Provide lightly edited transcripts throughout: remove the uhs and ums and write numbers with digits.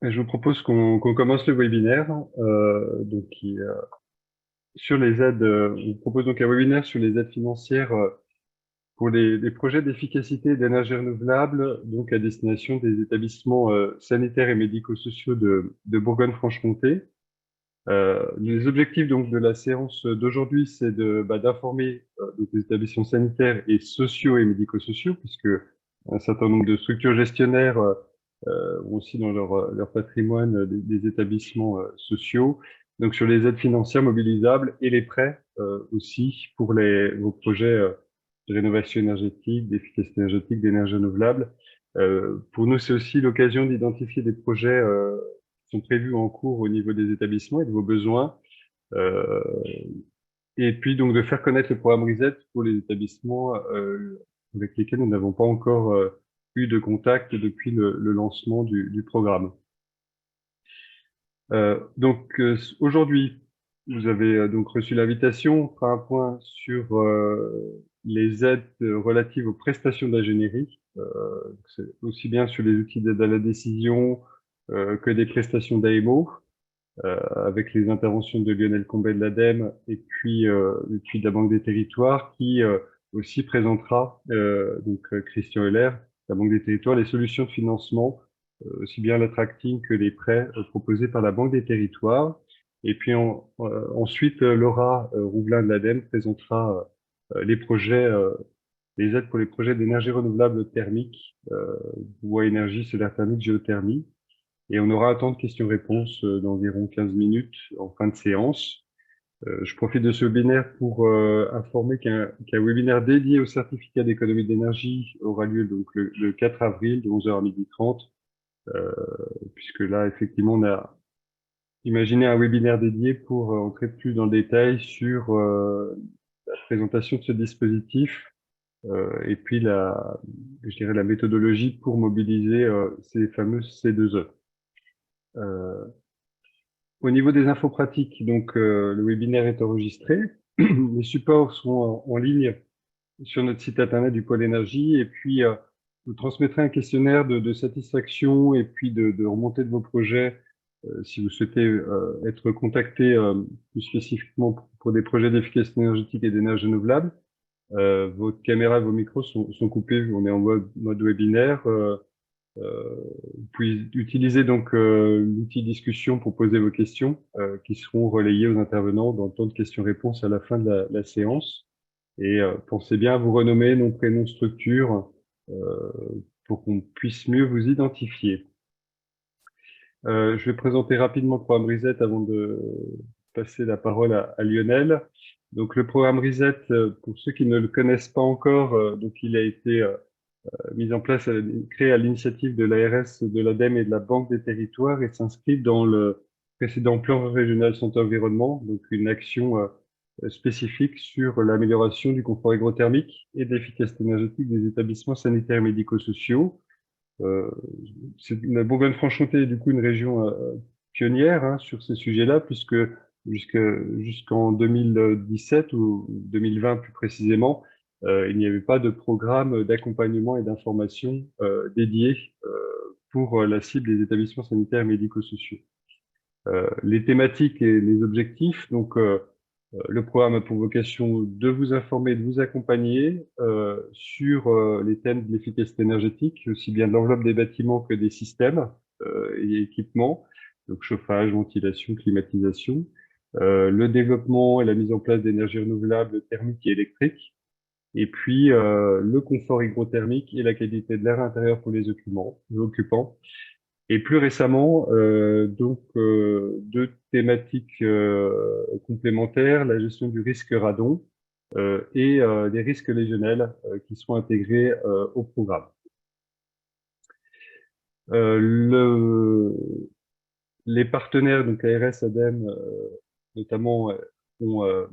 Je vous propose qu'on commence le webinaire sur les aides. On vous propose donc un webinaire sur les aides financières pour les projets d'efficacité et d'énergie renouvelable, donc à destination des établissements sanitaires et médico-sociaux de Bourgogne-Franche-Comté. Les objectifs donc de la séance d'aujourd'hui, c'est d'informer donc les établissements sanitaires et sociaux et médico-sociaux, puisque un certain nombre de structures gestionnaires ont aussi dans leur patrimoine des établissements sociaux, donc sur les aides financières mobilisables et les prêts aussi pour vos projets de rénovation énergétique, d'efficacité énergétique, d'énergie renouvelable. Pour nous, c'est aussi l'occasion d'identifier des projets qui sont prévus en cours au niveau des établissements et de vos besoins, euh, et puis donc de faire connaître le programme RESET pour les établissements avec lesquels nous n'avons pas encore eu de contact depuis le lancement du programme. Aujourd'hui, vous avez donc reçu l'invitation. On fera un point sur les aides relatives aux prestations d'ingénierie, c'est aussi bien sur les outils d'aide à la décision que des prestations d'AMO, avec les interventions de Lionel Combet de l'ADEME et puis de la Banque des Territoires, qui aussi présentera, Christian Heller, la Banque des Territoires, les solutions de financement, aussi bien l'attracting que les prêts proposés par la Banque des Territoires. Et puis ensuite, Laura Rouvelin de l'ADEME présentera les aides pour les projets d'énergie renouvelable thermique, bois énergie, solaire thermique, géothermie. Et on aura un temps de questions-réponses d'environ 15 minutes en fin de séance. Je profite de ce webinaire pour informer qu'un webinaire dédié au certificat d'économie d'énergie aura lieu donc le 4 avril de 11h à 12h30, puisque là, effectivement, on a imaginé un webinaire dédié pour entrer plus dans le détail sur la présentation de ce dispositif et puis je dirais la méthodologie pour mobiliser ces fameux C2E. Au niveau des infos pratiques, donc le webinaire est enregistré. Les supports sont en ligne sur notre site internet du Pôle Énergie, et puis vous transmettrez un questionnaire de satisfaction et puis de remontée de vos projets si vous souhaitez être contacté plus spécifiquement pour des projets d'efficacité énergétique et d'énergie renouvelable. Votre caméra et vos micros sont coupés, on est en mode webinaire. Vous pouvez utiliser donc l'outil discussion pour poser vos questions qui seront relayées aux intervenants dans le temps de questions-réponses à la fin de la séance. Et pensez bien à vous renommer, nom, prénom, structure, euh, pour qu'on puisse mieux vous identifier. Je vais présenter rapidement le programme RESET avant de passer la parole à Lionel. Donc le programme RESET, pour ceux qui ne le connaissent pas encore, donc il a été mise en place, créée à l'initiative de l'ARS, de l'ADEME et de la Banque des Territoires et s'inscrit dans le précédent plan régional santé environnement, donc une action spécifique sur l'amélioration du confort hygrothermique et de l'efficacité énergétique des établissements sanitaires et médico-sociaux. Euh, la Bourgogne-Franche-Comté est du coup une région pionnière sur ces sujets-là, puisque jusqu'en 2017 ou 2020 plus précisément, il n'y avait pas de programme d'accompagnement et d'information dédié pour la cible des établissements sanitaires et médico-sociaux. Les thématiques et les objectifs, donc le programme a pour vocation de vous informer, de vous accompagner sur les thèmes de l'efficacité énergétique, aussi bien de l'enveloppe des bâtiments que des systèmes et équipements, donc chauffage, ventilation, climatisation, le développement et la mise en place d'énergies renouvelables thermiques et électriques, et puis le confort hygrothermique et la qualité de l'air intérieur pour les occupants. Et plus récemment, deux thématiques complémentaires, la gestion du risque radon et les risques légionnels qui sont intégrés au programme. Euh, le, les partenaires, donc ARS, ADEME, notamment, ont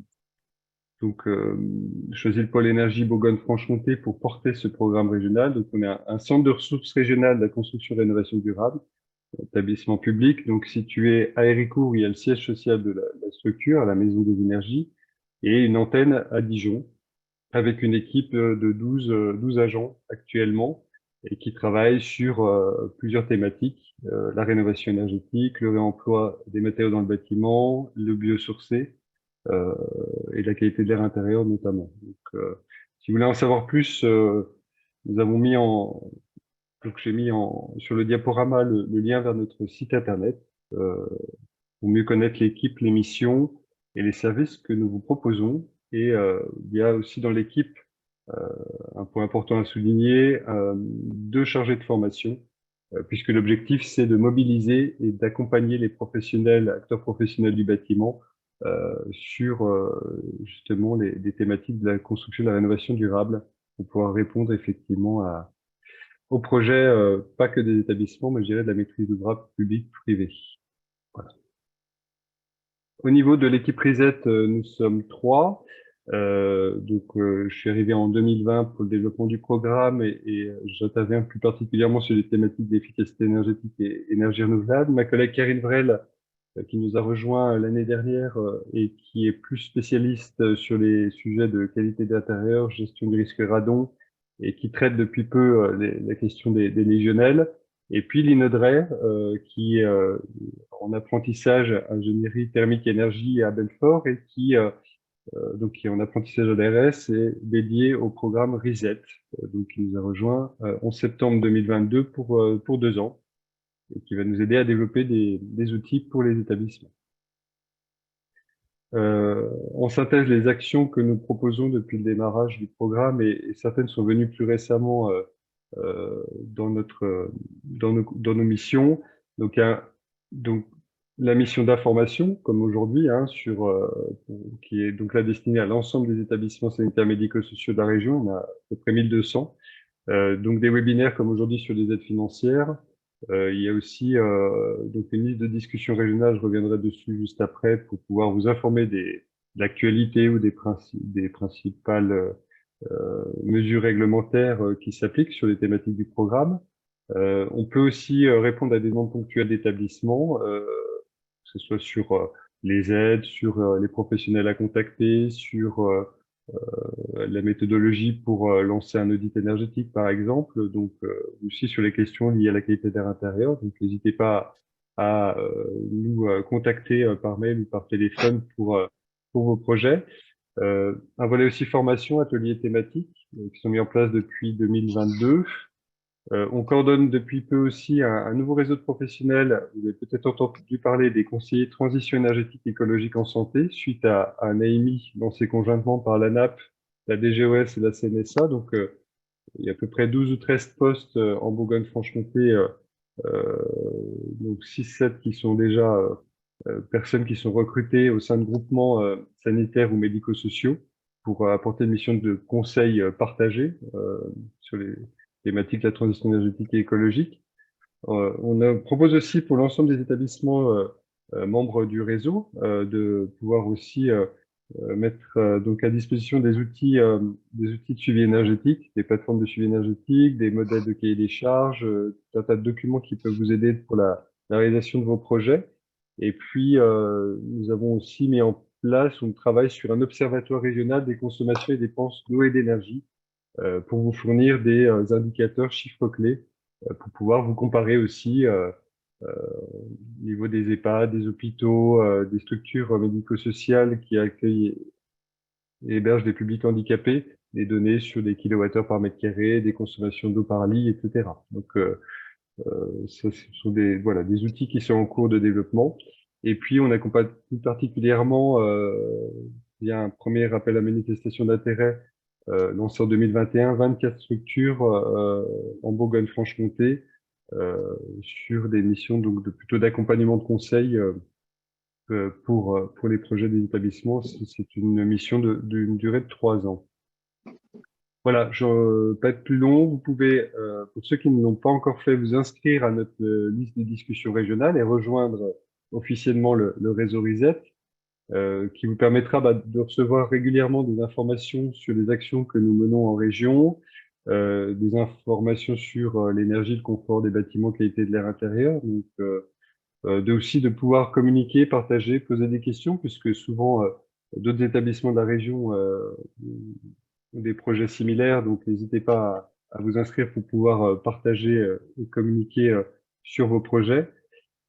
choisi le pôle énergie Bourgogne-Franche-Comté pour porter ce programme régional. Donc, on a un centre de ressources régional de la construction et rénovation durable, établissement public, donc situé à Héricourt, où il y a le siège social de la structure, à la Maison des Énergies, et une antenne à Dijon, avec une équipe de 12 agents actuellement, et qui travaille sur plusieurs thématiques, la rénovation énergétique, le réemploi des matériaux dans le bâtiment, le biosourcé euh, et la qualité de l'air intérieur notamment. Donc, si vous voulez en savoir plus, nous avons mis donc j'ai mis sur le diaporama le lien vers notre site internet euh, pour mieux connaître l'équipe, les missions et les services que nous vous proposons. Et il y a aussi dans l'équipe un point important à souligner, deux chargés de formation, puisque l'objectif, c'est de mobiliser et d'accompagner les professionnels, acteurs professionnels du bâtiment, sur justement des thématiques de la construction et de la rénovation durable, pour pouvoir répondre effectivement aux projets, pas que des établissements, mais je dirais de la maîtrise d'ouvrage public-privé. Voilà. Au niveau de l'équipe Reset, nous sommes trois. Je suis arrivé en 2020 pour le développement du programme et j'interviens plus particulièrement sur les thématiques d'efficacité énergétique et énergie renouvelable. Ma collègue Karine Vrel, qui nous a rejoint l'année dernière et qui est plus spécialiste sur les sujets de qualité d'intérieur, gestion du risque radon et qui traite depuis peu la question des légionnels. Et puis Lynn Audrey, qui est en apprentissage ingénierie thermique énergie à Belfort et qui est en apprentissage à l'ARS et dédié au programme RESET. Donc qui nous a rejoint en septembre 2022 pour 2 ans et qui va nous aider à développer des outils pour les établissements. En synthèse, les actions que nous proposons depuis le démarrage du programme, et certaines sont venues plus récemment dans nos missions. Donc, donc la mission d'information, comme aujourd'hui, qui est donc là destinée à l'ensemble des établissements sanitaires médico-sociaux de la région. On a à peu près 1200. Donc des webinaires comme aujourd'hui sur les aides financières. Il y a aussi donc une liste de discussion régionale, je reviendrai dessus juste après, pour pouvoir vous informer de l'actualité ou des principales mesures réglementaires qui s'appliquent sur les thématiques du programme. On peut aussi répondre à des demandes ponctuelles d'établissements, que ce soit sur les aides, sur les professionnels à contacter, sur la méthodologie pour lancer un audit énergétique, par exemple, donc aussi sur les questions liées à la qualité d'air intérieur. Donc, n'hésitez pas à nous contacter par mail ou par téléphone pour vos projets. Un volet aussi formation, ateliers thématiques, qui sont mis en place depuis 2022. On coordonne depuis peu aussi un nouveau réseau de professionnels. Vous avez peut-être entendu parler des conseillers transition énergétique et écologique en santé, suite à un AMI lancé conjointement par l'ANAP, la DGOS et la CNSA. Donc, il y a à peu près 12 ou 13 postes en Bourgogne-Franche-Comté, euh, donc 6-7 qui sont déjà personnes qui sont recrutées au sein de groupements sanitaires ou médico-sociaux pour apporter une mission de conseil partagé sur les thématiques de la transition énergétique et écologique. Propose aussi pour l'ensemble des établissements membres du réseau de pouvoir aussi mettre donc à disposition des outils de suivi énergétique, des plateformes de suivi énergétique, des modèles de cahier des charges, tout un tas de documents qui peuvent vous aider pour la réalisation de vos projets. Et puis, nous avons aussi mis en place, on travaille sur un observatoire régional des consommations et dépenses d'eau et d'énergie pour vous fournir des indicateurs chiffres clés pour pouvoir vous comparer aussi au niveau des EHPAD, des hôpitaux, des structures médico-sociales qui accueillent et hébergent des publics handicapés, des données sur des kilowattheures par mètre carré, des consommations d'eau par lit, etc. Donc, ce sont des outils qui sont en cours de développement. Et puis, on accompagne plus particulièrement, via un premier appel à manifestation d'intérêt lancé en 2021, 24 structures en Bourgogne-Franche-Comté sur des missions donc plutôt d'accompagnement de conseil pour les projets des établissements. C'est une mission d'une durée de 3 ans. Voilà, je ne vais pas être plus long. Vous pouvez, pour ceux qui ne l'ont pas encore fait, vous inscrire à notre liste de discussion régionale et rejoindre officiellement le réseau RESET, qui vous permettra de recevoir régulièrement des informations sur les actions que nous menons en région, des informations sur l'énergie, le confort des bâtiments, qualité de l'air intérieur, donc aussi de pouvoir communiquer, partager, poser des questions, puisque souvent d'autres établissements de la région ont des projets similaires, donc n'hésitez pas à vous inscrire pour pouvoir partager et communiquer sur vos projets.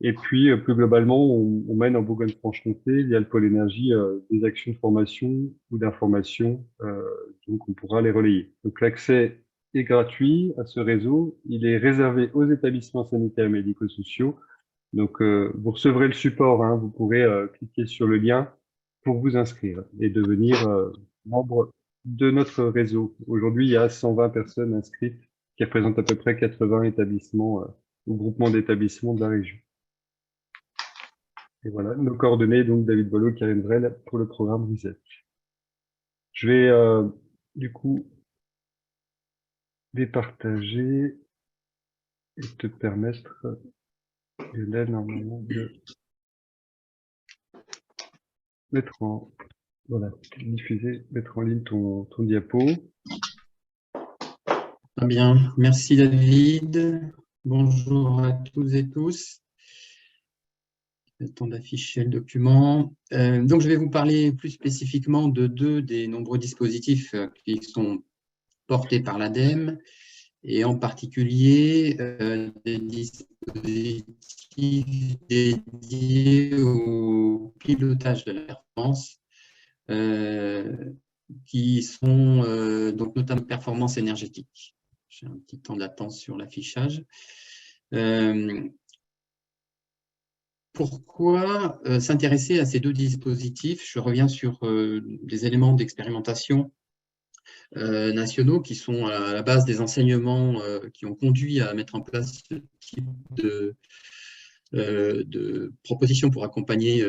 Et puis, plus globalement, on mène en Bourgogne-Franche-Comté, via le pôle énergie, des actions de formation ou d'information, donc on pourra les relayer. Donc l'accès est gratuit à ce réseau, il est réservé aux établissements sanitaires et médico-sociaux. Donc vous recevrez le support, hein, vous pourrez cliquer sur le lien pour vous inscrire et devenir membre de notre réseau. Aujourd'hui, il y a 120 personnes inscrites qui représentent à peu près 80 établissements ou groupements d'établissements de la région. Et voilà, nos coordonnées, donc David Boileau, Karine Vrel, pour le programme Reset. Je vais du coup départager et te permettre, Lionel, normalement, de mettre en, voilà, diffuser, mettre en ligne ton diapo. Très bien, merci David. Bonjour à tous et tous. Le temps d'afficher le document. Donc, je vais vous parler plus spécifiquement de deux des nombreux dispositifs qui sont portés par l'ADEME et en particulier des dispositifs dédiés au pilotage de la performance qui sont donc notamment performance énergétique. J'ai un petit temps d'attente sur l'affichage. Pourquoi s'intéresser à ces deux dispositifs? Je reviens sur des éléments d'expérimentation nationaux qui sont à la base des enseignements qui ont conduit à mettre en place ce type de propositions pour accompagner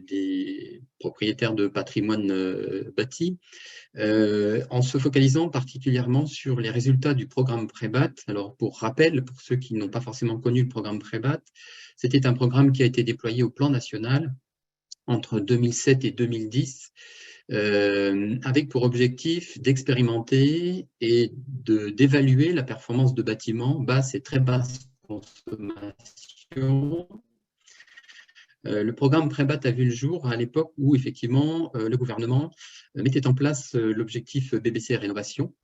des propriétaires de patrimoine bâti, en se focalisant particulièrement sur les résultats du programme Prébat. Alors, pour rappel, pour ceux qui n'ont pas forcément connu le programme Prébat, c'était un programme qui a été déployé au plan national entre 2007 et 2010, avec pour objectif d'expérimenter et d'évaluer la performance de bâtiments basse et très basse consommation. Le programme Prébat a vu le jour à l'époque où, effectivement, le gouvernement mettait en place l'objectif BBC Rénovation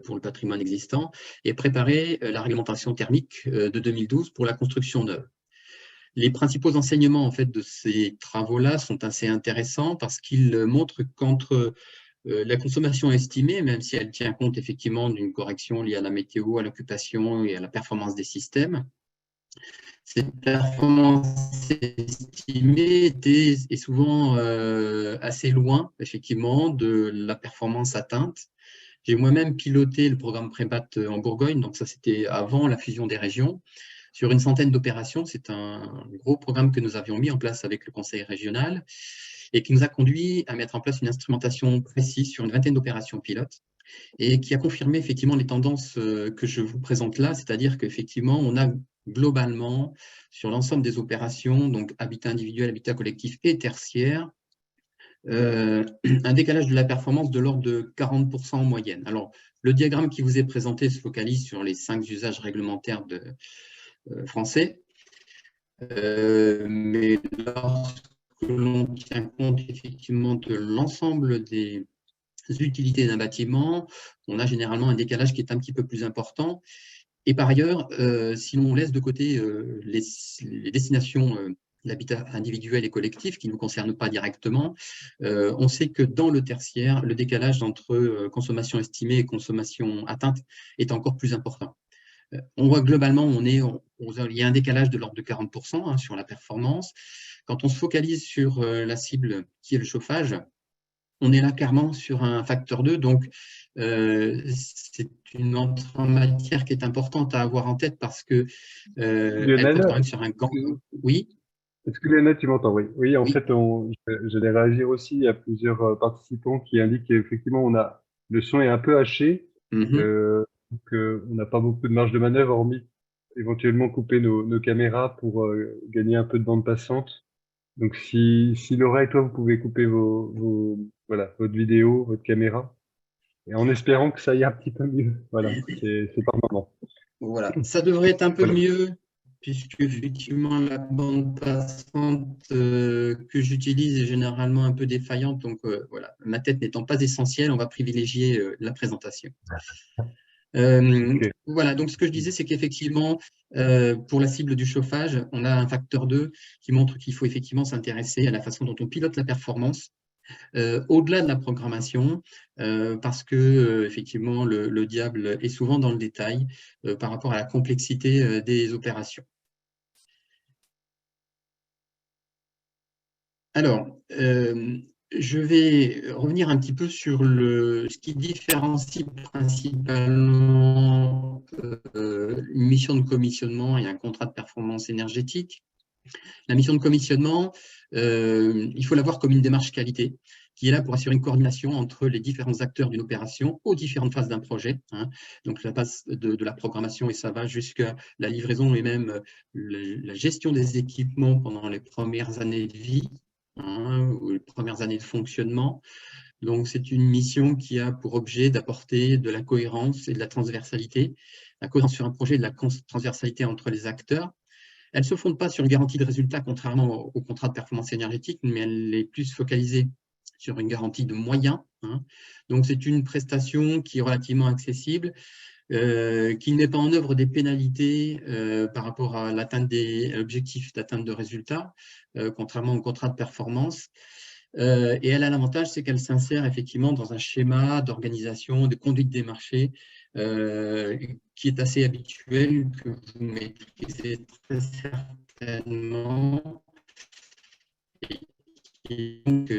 pour le patrimoine existant et préparait la réglementation thermique de 2012 pour la construction neuve. Les principaux enseignements en fait, de ces travaux-là sont assez intéressants parce qu'ils montrent qu'entre la consommation estimée, même si elle tient compte effectivement d'une correction liée à la météo, à l'occupation et à la performance des systèmes, cette performance estimée est souvent assez loin, effectivement, de la performance atteinte. J'ai moi-même piloté le programme Prébat en Bourgogne, donc ça c'était avant la fusion des régions, sur une centaine d'opérations. C'est un gros programme que nous avions mis en place avec le conseil régional et qui nous a conduit à mettre en place une instrumentation précise sur une vingtaine d'opérations pilotes et qui a confirmé effectivement les tendances que je vous présente là, c'est-à-dire qu'effectivement, on a globalement, sur l'ensemble des opérations, donc habitat individuel, habitat collectif et tertiaire, un décalage de la performance de l'ordre de 40% en moyenne. Alors, le diagramme qui vous est présenté se focalise sur les 5 usages réglementaires français, mais lorsque l'on tient compte effectivement de l'ensemble des utilités d'un bâtiment, on a généralement un décalage qui est un petit peu plus important. Et par ailleurs, si l'on laisse de côté les destinations l'habitat individuel et collectif qui ne nous concernent pas directement, on sait que dans le tertiaire, le décalage entre consommation estimée et consommation atteinte est encore plus important. On voit globalement, il y a un décalage de l'ordre de 40% hein, sur la performance. Quand on se focalise sur la cible qui est le chauffage, on est là clairement sur un facteur 2, donc c'est une entrée en matière qui est importante à avoir en tête parce que elle porte quand même sur un gant. Oui. Est-ce que Lionel, tu m'entends? Oui. Oui, en Oui. fait, j'allais réagir aussi à plusieurs participants qui indiquent qu'effectivement, le son est un peu haché, on n'a pas beaucoup de marge de manœuvre, hormis éventuellement couper nos caméras pour gagner un peu de bande passante. Donc, si Laura et toi, vous pouvez couper voilà, votre vidéo, votre caméra, et en espérant que ça aille un petit peu mieux. Voilà, c'est par moment. Voilà, ça devrait être un peu Voilà. mieux, puisque effectivement la bande passante que j'utilise est généralement un peu défaillante. Donc voilà, ma tête n'étant pas essentielle, on va privilégier la présentation. Ok. Voilà, donc ce que je disais, c'est qu'effectivement, pour la cible du chauffage, on a un facteur 2 qui montre qu'il faut effectivement s'intéresser à la façon dont on pilote la performance, au-delà de la programmation, parce que effectivement, le diable est souvent dans le détail par rapport à la complexité des opérations. Alors, je vais revenir un petit peu sur ce qui différencie principalement une mission de commissionnement et un contrat de performance énergétique. La mission de commissionnement, il faut la voir comme une démarche qualité qui est là pour assurer une coordination entre les différents acteurs d'une opération aux différentes phases d'un projet. Donc, ça passe de la programmation et ça va jusqu'à la livraison et même la gestion des équipements pendant les premières années de vie, ou les premières années de fonctionnement. Donc, c'est une mission qui a pour objet d'apporter de la cohérence et de la transversalité. La cohérence sur un projet et de la transversalité entre les acteurs. Elle ne se fonde pas sur une garantie de résultat, contrairement au contrat de performance énergétique, mais elle est plus focalisée sur une garantie de moyens. Donc, c'est une prestation qui est relativement accessible, qui ne met pas en œuvre des pénalités par rapport à l'atteinte des objectifs d'atteinte de résultats, contrairement au contrat de performance. Et elle a l'avantage, c'est qu'elle s'insère effectivement dans un schéma d'organisation, de conduite des marchés qui est assez habituel, que vous maîtrisez très certainement, et qui est donc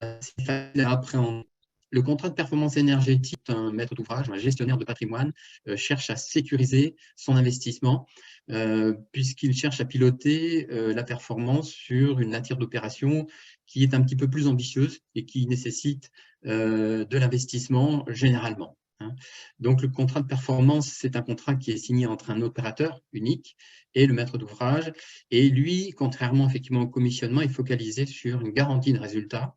assez facile à appréhender. Le contrat de performance énergétique, un maître d'ouvrage, un gestionnaire de patrimoine, cherche à sécuriser son investissement puisqu'il cherche à piloter la performance sur une nature d'opération qui est un petit peu plus ambitieuse et qui nécessite de l'investissement généralement. Donc, le contrat de performance, c'est un contrat qui est signé entre un opérateur unique et le maître d'ouvrage. Et lui, contrairement effectivement au commissionnement, est focalisé sur une garantie de résultat.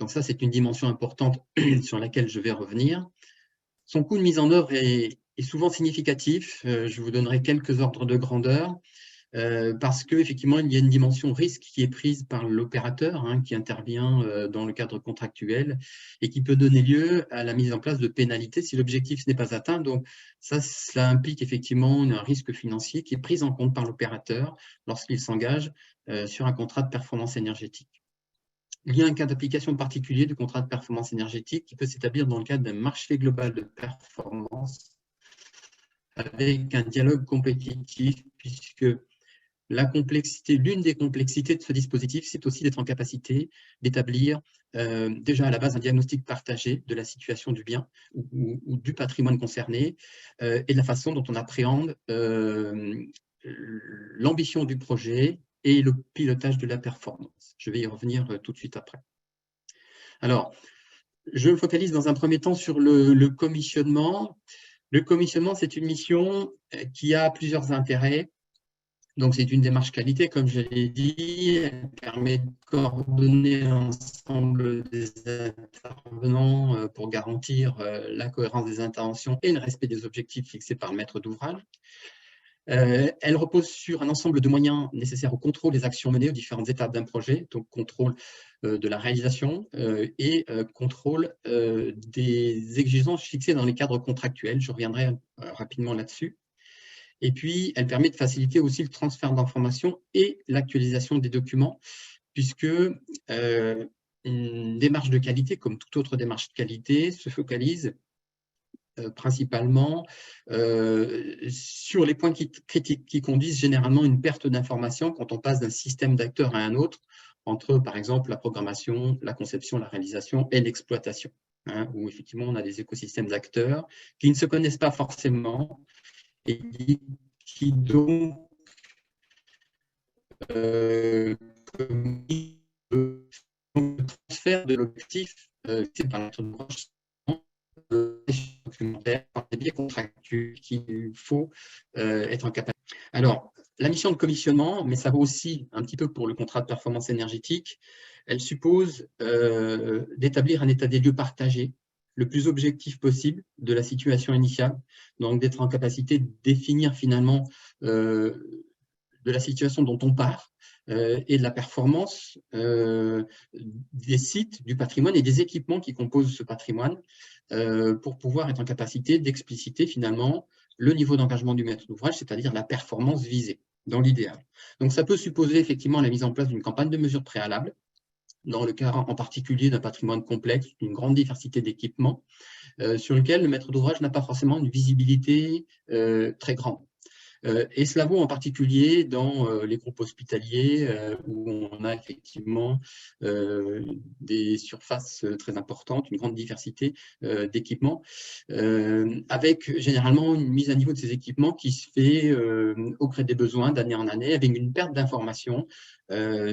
Donc ça, c'est une dimension importante sur laquelle je vais revenir. Son coût de mise en œuvre est souvent significatif. Je vous donnerai quelques ordres de grandeur parce qu'effectivement, il y a une dimension risque qui est prise par l'opérateur qui intervient dans le cadre contractuel et qui peut donner lieu à la mise en place de pénalités si l'objectif n'est pas atteint. Donc ça, cela implique effectivement un risque financier qui est pris en compte par l'opérateur lorsqu'il s'engage sur un contrat de performance énergétique. Il y a un cas d'application particulier du contrat de performance énergétique qui peut s'établir dans le cadre d'un marché global de performance avec un dialogue compétitif, puisque l'une des complexités de ce dispositif, c'est aussi d'être en capacité d'établir déjà à la base un diagnostic partagé de la situation du bien ou du patrimoine concerné et de la façon dont on appréhende l'ambition du projet et le pilotage de la performance. Je vais y revenir tout de suite après. Alors, je me focalise dans un premier temps sur le commissionnement. Le commissionnement, c'est une mission qui a plusieurs intérêts. Donc, c'est une démarche qualité, comme je l'ai dit. Elle permet de coordonner l'ensemble des intervenants pour garantir la cohérence des intentions et le respect des objectifs fixés par le maître d'ouvrage. Elle repose sur un ensemble de moyens nécessaires au contrôle des actions menées aux différentes étapes d'un projet, donc contrôle de la réalisation et contrôle des exigences fixées dans les cadres contractuels. Je reviendrai rapidement là-dessus. Et puis, elle permet de faciliter aussi le transfert d'informations et l'actualisation des documents, puisque une démarche de qualité, comme toute autre démarche de qualité, se focalise principalement sur les points critiques qui conduisent généralement à une perte d'information quand on passe d'un système d'acteurs à un autre, entre par exemple la programmation, la conception, la réalisation et l'exploitation, où effectivement on a des écosystèmes d'acteurs qui ne se connaissent pas forcément et qui donc communiquent le transfert de l'objectif c'est par notre branche documentaire, par des biais contractuels qu'il faut être en capacité. Alors, la mission de commissionnement, mais ça vaut aussi un petit peu pour le contrat de performance énergétique, elle suppose d'établir un état des lieux partagé, le plus objectif possible de la situation initiale, donc d'être en capacité de définir finalement de la situation dont on part et de la performance des sites, du patrimoine et des équipements qui composent ce patrimoine. pour pouvoir être en capacité d'expliciter finalement le niveau d'engagement du maître d'ouvrage, c'est-à-dire la performance visée dans l'idéal. Donc ça peut supposer effectivement la mise en place d'une campagne de mesures préalables, dans le cas en particulier d'un patrimoine complexe, d'une grande diversité d'équipements, sur lequel le maître d'ouvrage n'a pas forcément une visibilité très grande. Et cela vaut en particulier dans les groupes hospitaliers où on a effectivement des surfaces très importantes, une grande diversité d'équipements, avec généralement une mise à niveau de ces équipements qui se fait au gré des besoins d'année en année, avec une perte d'informations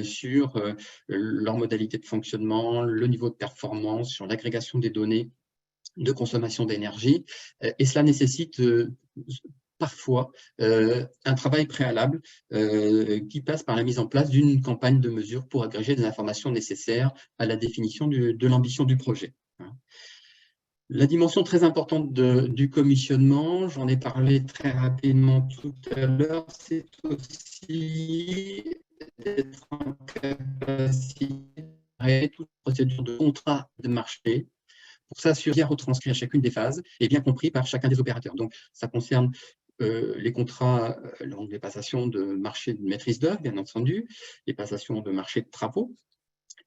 sur leur modalité de fonctionnement, le niveau de performance, sur l'agrégation des données de consommation d'énergie, et cela nécessite parfois un travail préalable qui passe par la mise en place d'une campagne de mesures pour agréger des informations nécessaires à la définition de l'ambition du projet. La dimension très importante du commissionnement, j'en ai parlé très rapidement tout à l'heure, c'est aussi d'être en capacité de toute procédure de contrat de marché pour s'assurer bien retranscrire chacune des phases et bien compris par chacun des opérateurs. Donc, ça concerne les contrats, les passations de marché de maîtrise d'œuvre, bien entendu, les passations de marché de travaux,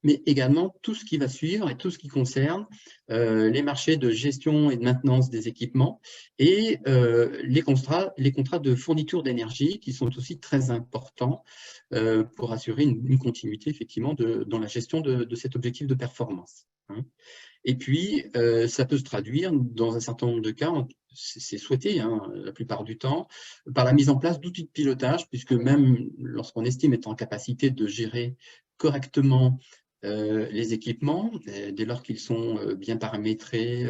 mais également tout ce qui va suivre et tout ce qui concerne les marchés de gestion et de maintenance des équipements et les contrats de fourniture d'énergie qui sont aussi très importants pour assurer une continuité effectivement dans la gestion de cet objectif de performance. Et puis, ça peut se traduire dans un certain nombre de cas, c'est souhaité la plupart du temps, par la mise en place d'outils de pilotage, puisque même lorsqu'on estime être en capacité de gérer correctement les équipements, dès lors qu'ils sont bien paramétrés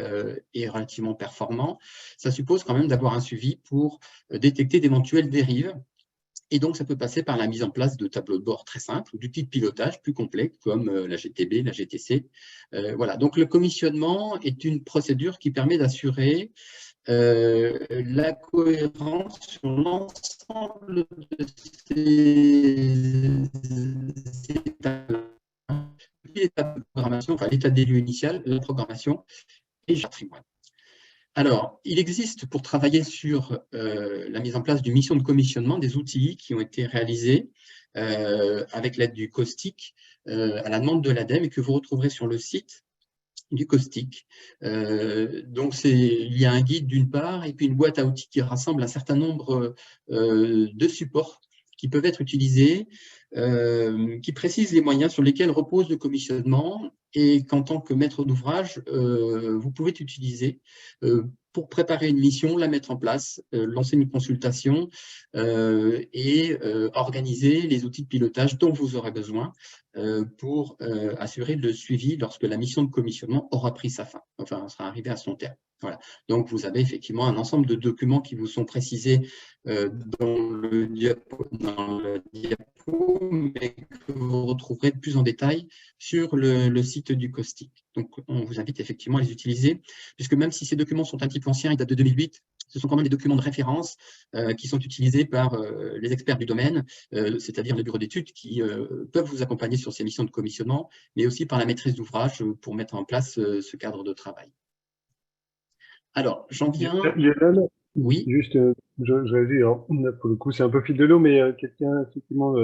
et relativement performants, ça suppose quand même d'avoir un suivi pour détecter d'éventuelles dérives. Et donc, ça peut passer par la mise en place de tableaux de bord très simples ou d'outils de pilotage plus complets comme la GTB, la GTC. Voilà. Donc, le commissionnement est une procédure qui permet d'assurer la cohérence sur l'ensemble de ces étapes. L'étape de programmation, enfin l'état des lieux initial, la programmation et le patrimoine. Alors, il existe pour travailler sur la mise en place d'une mission de commissionnement des outils qui ont été réalisés avec l'aide du COSTIC à la demande de l'ADEME et que vous retrouverez sur le site du COSTIC. Donc, il y a un guide d'une part et puis une boîte à outils qui rassemble un certain nombre de supports qui peuvent être utilisés, qui précisent les moyens sur lesquels repose le commissionnement et qu'en tant que maître d'ouvrage, vous pouvez utiliser pour préparer une mission, la mettre en place, lancer une consultation et organiser les outils de pilotage dont vous aurez besoin pour assurer le suivi lorsque la mission de commissionnement aura pris sa fin, enfin sera arrivée à son terme. Voilà. Donc, vous avez effectivement un ensemble de documents qui vous sont précisés dans le diapo, mais que vous retrouverez plus en détail sur le site du COSTIC. Donc, on vous invite effectivement à les utiliser, puisque même si ces documents sont un petit peu anciens, ils datent de 2008, ce sont quand même des documents de référence qui sont utilisés par les experts du domaine, c'est-à-dire les bureaux d'études qui peuvent vous accompagner sur ces missions de commissionnement, mais aussi par la maîtrise d'ouvrage pour mettre en place ce cadre de travail. Alors, j'en viens… Lionel, Oui. juste, je réagis, alors, pour le coup, c'est un peu fil de l'eau, mais quelqu'un, effectivement,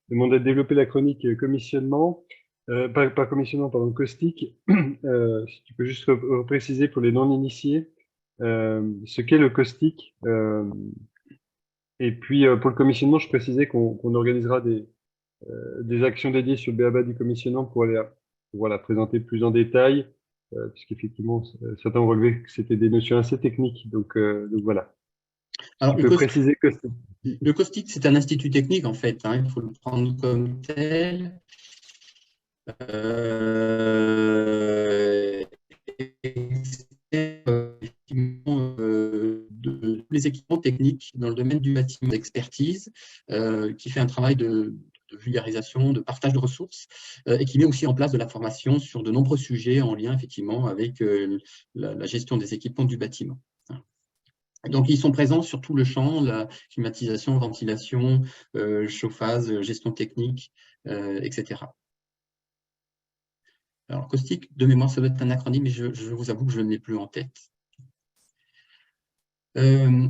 demandait de développer la chronique commissionnement, pas commissionnement, pardon, caustique. Si tu peux juste repréciser pour les non-initiés ce qu'est le caustique. Et puis, pour le commissionnement, je précisais qu'on organisera des actions dédiées sur le BABA du commissionnement pour aller voilà, présenter plus en détail, puisqu'effectivement, certains ont relevé que c'était des notions assez techniques. Donc voilà. Alors, tu peux préciser que le COSTIC, c'est un institut technique, en fait. Il faut le prendre comme tel. Les équipements techniques dans le domaine du bâtiment d'expertise, qui fait un travail de vulgarisation, de partage de ressources, et qui met aussi en place de la formation sur de nombreux sujets en lien effectivement avec la gestion des équipements du bâtiment. Donc, ils sont présents sur tout le champ, la climatisation, ventilation, chauffage, gestion technique, etc. Alors, caustique, de mémoire, ça doit être un acronyme, mais je vous avoue que je ne l'ai plus en tête.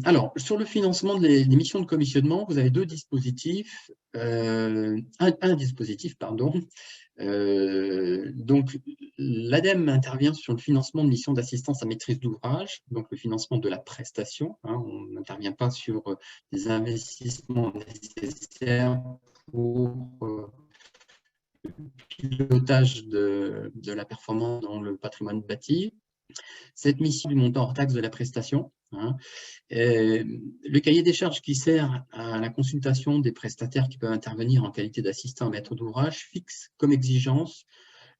Alors, sur le financement des missions de commissionnement, vous avez deux dispositifs, un dispositif, pardon. Donc, l'ADEME intervient sur le financement de missions d'assistance à maîtrise d'ouvrage, donc le financement de la prestation. Hein, on n'intervient pas sur des investissements nécessaires pour le pilotage de la performance dans le patrimoine bâti. Cette mission du montant hors taxe de la prestation, hein, le cahier des charges qui sert à la consultation des prestataires qui peuvent intervenir en qualité d'assistant à maître d'ouvrage fixe comme exigence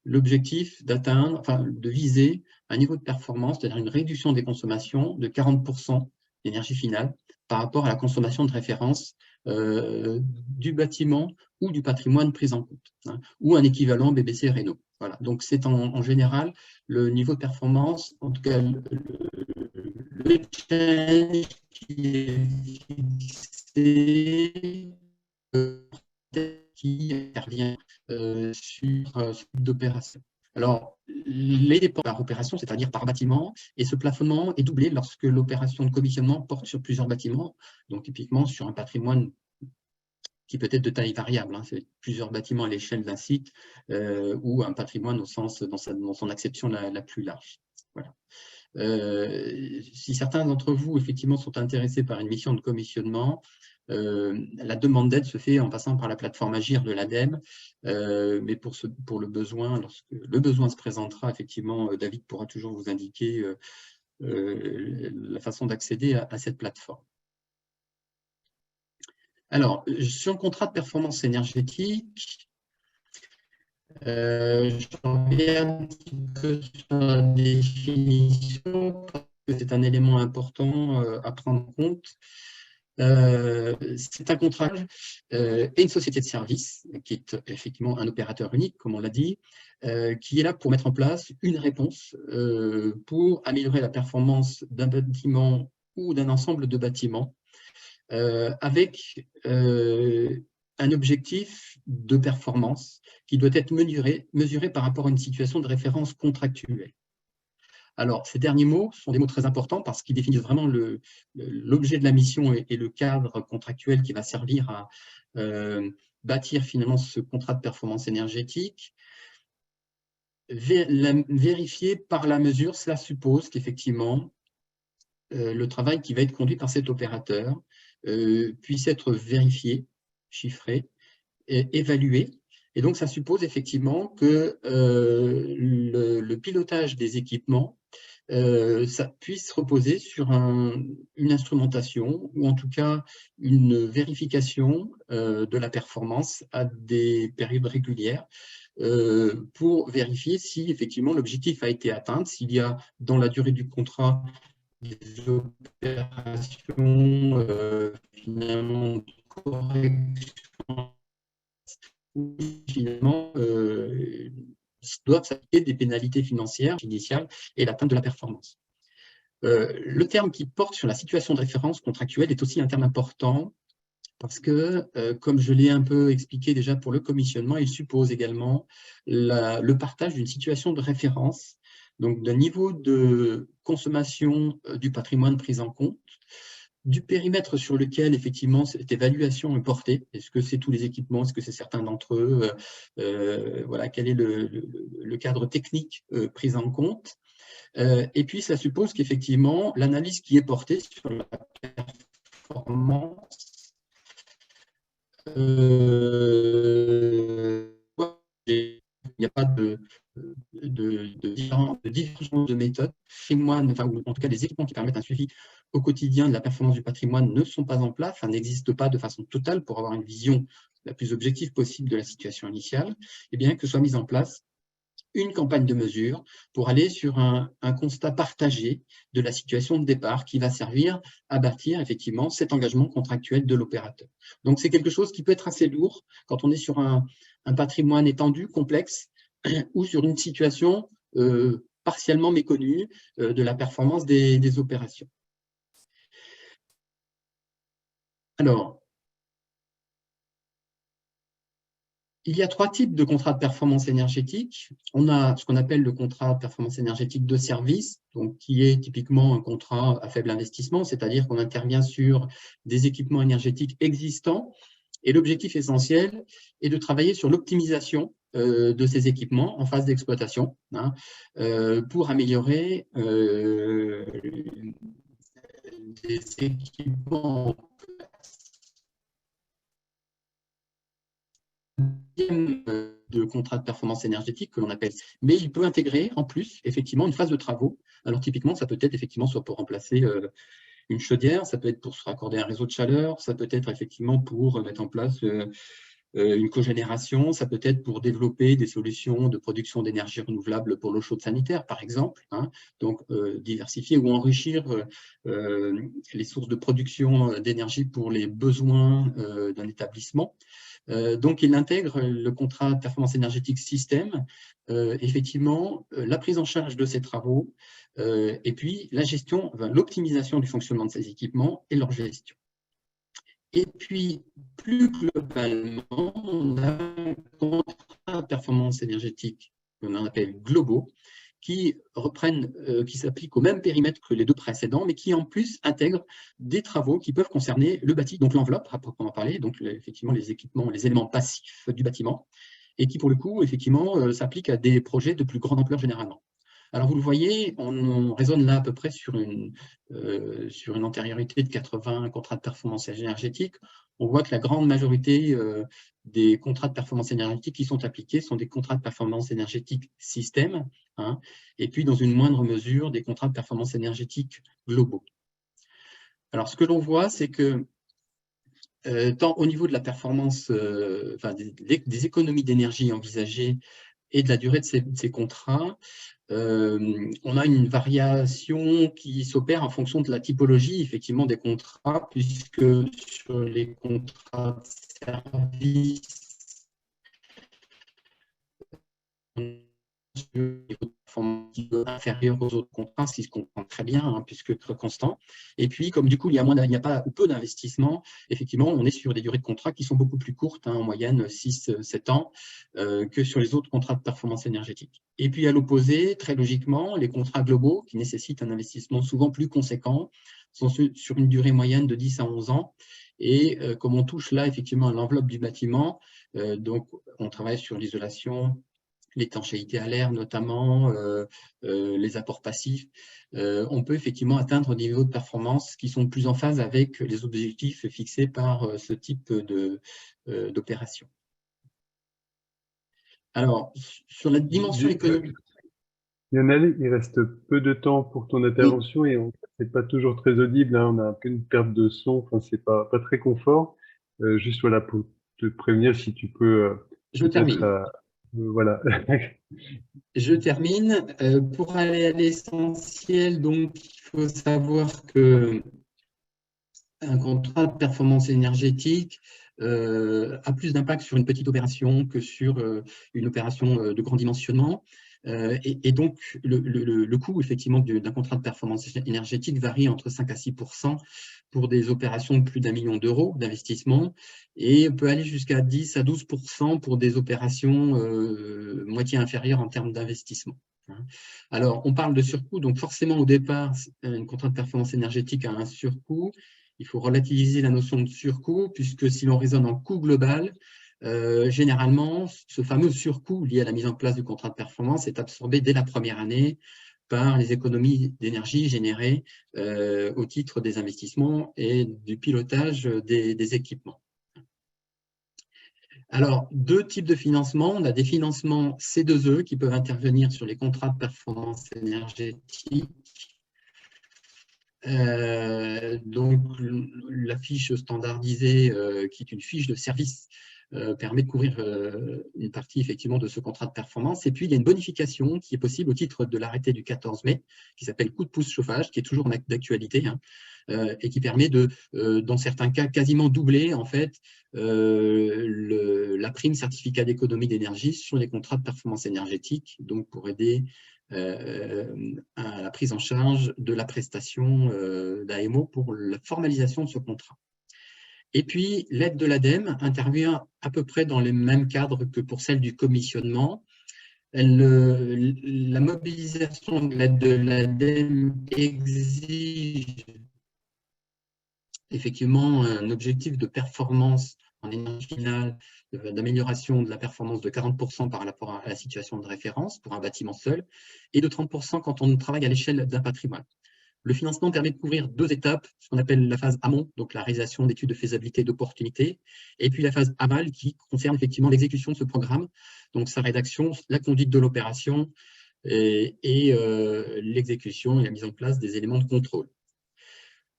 l'objectif d'atteindre, enfin de viser un niveau de performance, c'est-à-dire une réduction des consommations de 40% d'énergie finale par rapport à la consommation de référence du bâtiment ou du patrimoine pris en compte, hein, ou un équivalent BBC Réno. Voilà. Donc c'est en général le niveau de performance, en tout cas le challenge qui est fixé, qui intervient sur d'opération. Alors, les dépenses par opération, c'est-à-dire par bâtiment, et ce plafonnement est doublé lorsque l'opération de commissionnement porte sur plusieurs bâtiments, donc typiquement sur un patrimoine qui peut être de taille variable, hein, c'est plusieurs bâtiments à l'échelle d'un site, ou un patrimoine au sens, dans son acception la plus large. Voilà. Si certains d'entre vous, effectivement, sont intéressés par une mission de commissionnement, la demande d'aide se fait en passant par la plateforme Agir de l'ADEME, mais pour le besoin, lorsque le besoin se présentera, effectivement, David pourra toujours vous indiquer la façon d'accéder à cette plateforme. Alors, sur le contrat de performance énergétique, j'en reviens un petit peu sur la définition, parce que c'est un élément important à prendre en compte. C'est un contrat et une société de service, qui est effectivement un opérateur unique, comme on l'a dit, qui est là pour mettre en place une réponse pour améliorer la performance d'un bâtiment ou d'un ensemble de bâtiments, avec un objectif de performance qui doit être mesuré par rapport à une situation de référence contractuelle. Alors, ces derniers mots sont des mots très importants parce qu'ils définissent vraiment l'objet de la mission et le cadre contractuel qui va servir à bâtir finalement ce contrat de performance énergétique. Vérifier par la mesure, cela suppose qu'effectivement, le travail qui va être conduit par cet opérateur puisse être vérifié, chiffré, et évalué. Et donc, ça suppose effectivement que le pilotage des équipements ça puisse reposer sur une instrumentation ou en tout cas une vérification de la performance à des périodes régulières pour vérifier si effectivement l'objectif a été atteint, s'il y a dans la durée du contrat des opérations finalement de correction ou finalement doivent s'appliquer des pénalités financières initiales et l'atteinte de la performance. Le terme qui porte sur la situation de référence contractuelle est aussi un terme important parce que, comme je l'ai un peu expliqué déjà pour le commissionnement, il suppose également le partage d'une situation de référence, donc d'un niveau de consommation du patrimoine pris en compte, du périmètre sur lequel, effectivement, cette évaluation est portée. Est-ce que c'est tous les équipements? Est-ce que c'est certains d'entre eux? Voilà, quel est le cadre technique pris en compte? Et puis, ça suppose qu'effectivement, l'analyse qui est portée sur la performance il n'y a pas de divergence de méthodes. Chez moi, enfin, ou en tout cas, les équipements qui permettent un suivi au quotidien de la performance du patrimoine ne sont pas en place, enfin, n'existent pas de façon totale pour avoir une vision la plus objective possible de la situation initiale, et bien que soit mise en place une campagne de mesure pour aller sur un constat partagé de la situation de départ qui va servir à bâtir effectivement cet engagement contractuel de l'opérateur. Donc c'est quelque chose qui peut être assez lourd quand on est sur un patrimoine étendu, complexe, ou sur une situation partiellement méconnue de la performance des opérations. Alors, Il y a 3 types de contrats de performance énergétique. On a ce qu'on appelle le contrat de performance énergétique de service, donc qui est typiquement un contrat à faible investissement, c'est-à-dire qu'on intervient sur des équipements énergétiques existants. Et l'objectif essentiel est de travailler sur l'optimisation de ces équipements en phase d'exploitation, hein, pour améliorer des équipements de contrat de performance énergétique que l'on appelle. Mais il peut intégrer en plus effectivement une phase de travaux. Alors typiquement, ça peut être effectivement soit pour remplacer une chaudière, ça peut être pour se raccorder à un réseau de chaleur, ça peut être effectivement pour mettre en place une cogénération, ça peut être pour développer des solutions de production d'énergie renouvelable pour l'eau chaude sanitaire, par exemple, hein, donc diversifier ou enrichir les sources de production d'énergie pour les besoins d'un établissement. Donc, il intègre le contrat de performance énergétique système, effectivement, la prise en charge de ces travaux, et puis la gestion, l'optimisation du fonctionnement de ces équipements et leur gestion. Et puis, plus globalement, on a un contrat de performance énergétique qu'on appelle globaux, qui s'appliquent au même périmètre que les 2 précédents, mais qui en plus intègrent des travaux qui peuvent concerner le bâti, donc l'enveloppe, à proprement parler, donc effectivement les équipements, les éléments passifs du bâtiment, et qui pour le coup, effectivement, s'appliquent à des projets de plus grande ampleur généralement. Alors, vous le voyez, on raisonne là à peu près sur une antériorité de 80 contrats de performance énergétique. On voit que la grande majorité des contrats de performance énergétique qui sont appliqués sont des contrats de performance énergétique système, hein, et puis dans une moindre mesure, des contrats de performance énergétique globaux. Alors, ce que l'on voit, c'est que tant au niveau de la performance, des économies d'énergie envisagées et de la durée de ces contrats, on a une variation qui s'opère en fonction de la typologie effectivement des contrats, puisque sur les contrats de service, inférieur aux autres contrats, ce qui se comprend très bien, hein, puisque très constant. Et puis, comme du coup, il y a pas ou peu d'investissement, effectivement, on est sur des durées de contrat qui sont beaucoup plus courtes, hein, en moyenne 6-7 ans, que sur les autres contrats de performance énergétique. Et puis, à l'opposé, très logiquement, les contrats globaux, qui nécessitent un investissement souvent plus conséquent, sont sur une durée moyenne de 10 à 11 ans. Et comme on touche là, effectivement, à l'enveloppe du bâtiment, donc on travaille sur l'isolation, l'étanchéité à l'air notamment, les apports passifs, on peut effectivement atteindre des niveaux de performance qui sont plus en phase avec les objectifs fixés par ce type d'opération. Alors, sur la dimension économique… Lionel, il reste peu de temps pour ton intervention et c'est pas toujours très audible, hein, on a un peu une perte de son, enfin, c'est pas très confort. Juste voilà, pour te prévenir si tu peux Je peut-être… termine. Voilà. Je termine. Pour aller à l'essentiel, donc, il faut savoir que un contrat de performance énergétique a plus d'impact sur une petite opération que sur une opération de grand dimensionnement. Et donc, le coût effectivement d'un contrat de performance énergétique varie entre 5 à 6% pour des opérations de plus d'1 million d'euros d'investissement et peut aller jusqu'à 10 à 12% pour des opérations moitié inférieures en termes d'investissement. Alors, on parle de surcoût, donc forcément au départ, un contrat de performance énergétique a un surcoût. Il faut relativiser la notion de surcoût, puisque si l'on raisonne en coût global, généralement, ce fameux surcoût lié à la mise en place du contrat de performance est absorbé dès la première année par les économies d'énergie générées au titre des investissements et du pilotage des équipements. Alors, 2 types de financement. On a des financements C2E qui peuvent intervenir sur les contrats de performance énergétique. Donc, la fiche standardisée, qui est une fiche de service, permet de couvrir une partie effectivement de ce contrat de performance. Et puis, il y a une bonification qui est possible au titre de l'arrêté du 14 mai, qui s'appelle coup de pouce chauffage, qui est toujours d'actualité, hein, et qui permet de, dans certains cas, quasiment doubler en fait la prime certificat d'économie d'énergie sur les contrats de performance énergétique, donc pour aider à la prise en charge de la prestation d'AMO pour la formalisation de ce contrat. Et puis, l'aide de l'ADEME intervient à peu près dans les mêmes cadres que pour celle du commissionnement. La mobilisation de l'aide de l'ADEME exige effectivement un objectif de performance en énergie finale, d'amélioration de la performance de 40% par rapport à la situation de référence pour un bâtiment seul, et de 30% quand on travaille à l'échelle d'un patrimoine. Le financement permet de couvrir 2 étapes, ce qu'on appelle la phase amont, donc la réalisation d'études de faisabilité et d'opportunité, et puis la phase aval qui concerne effectivement l'exécution de ce programme, donc sa rédaction, la conduite de l'opération et l'exécution et la mise en place des éléments de contrôle.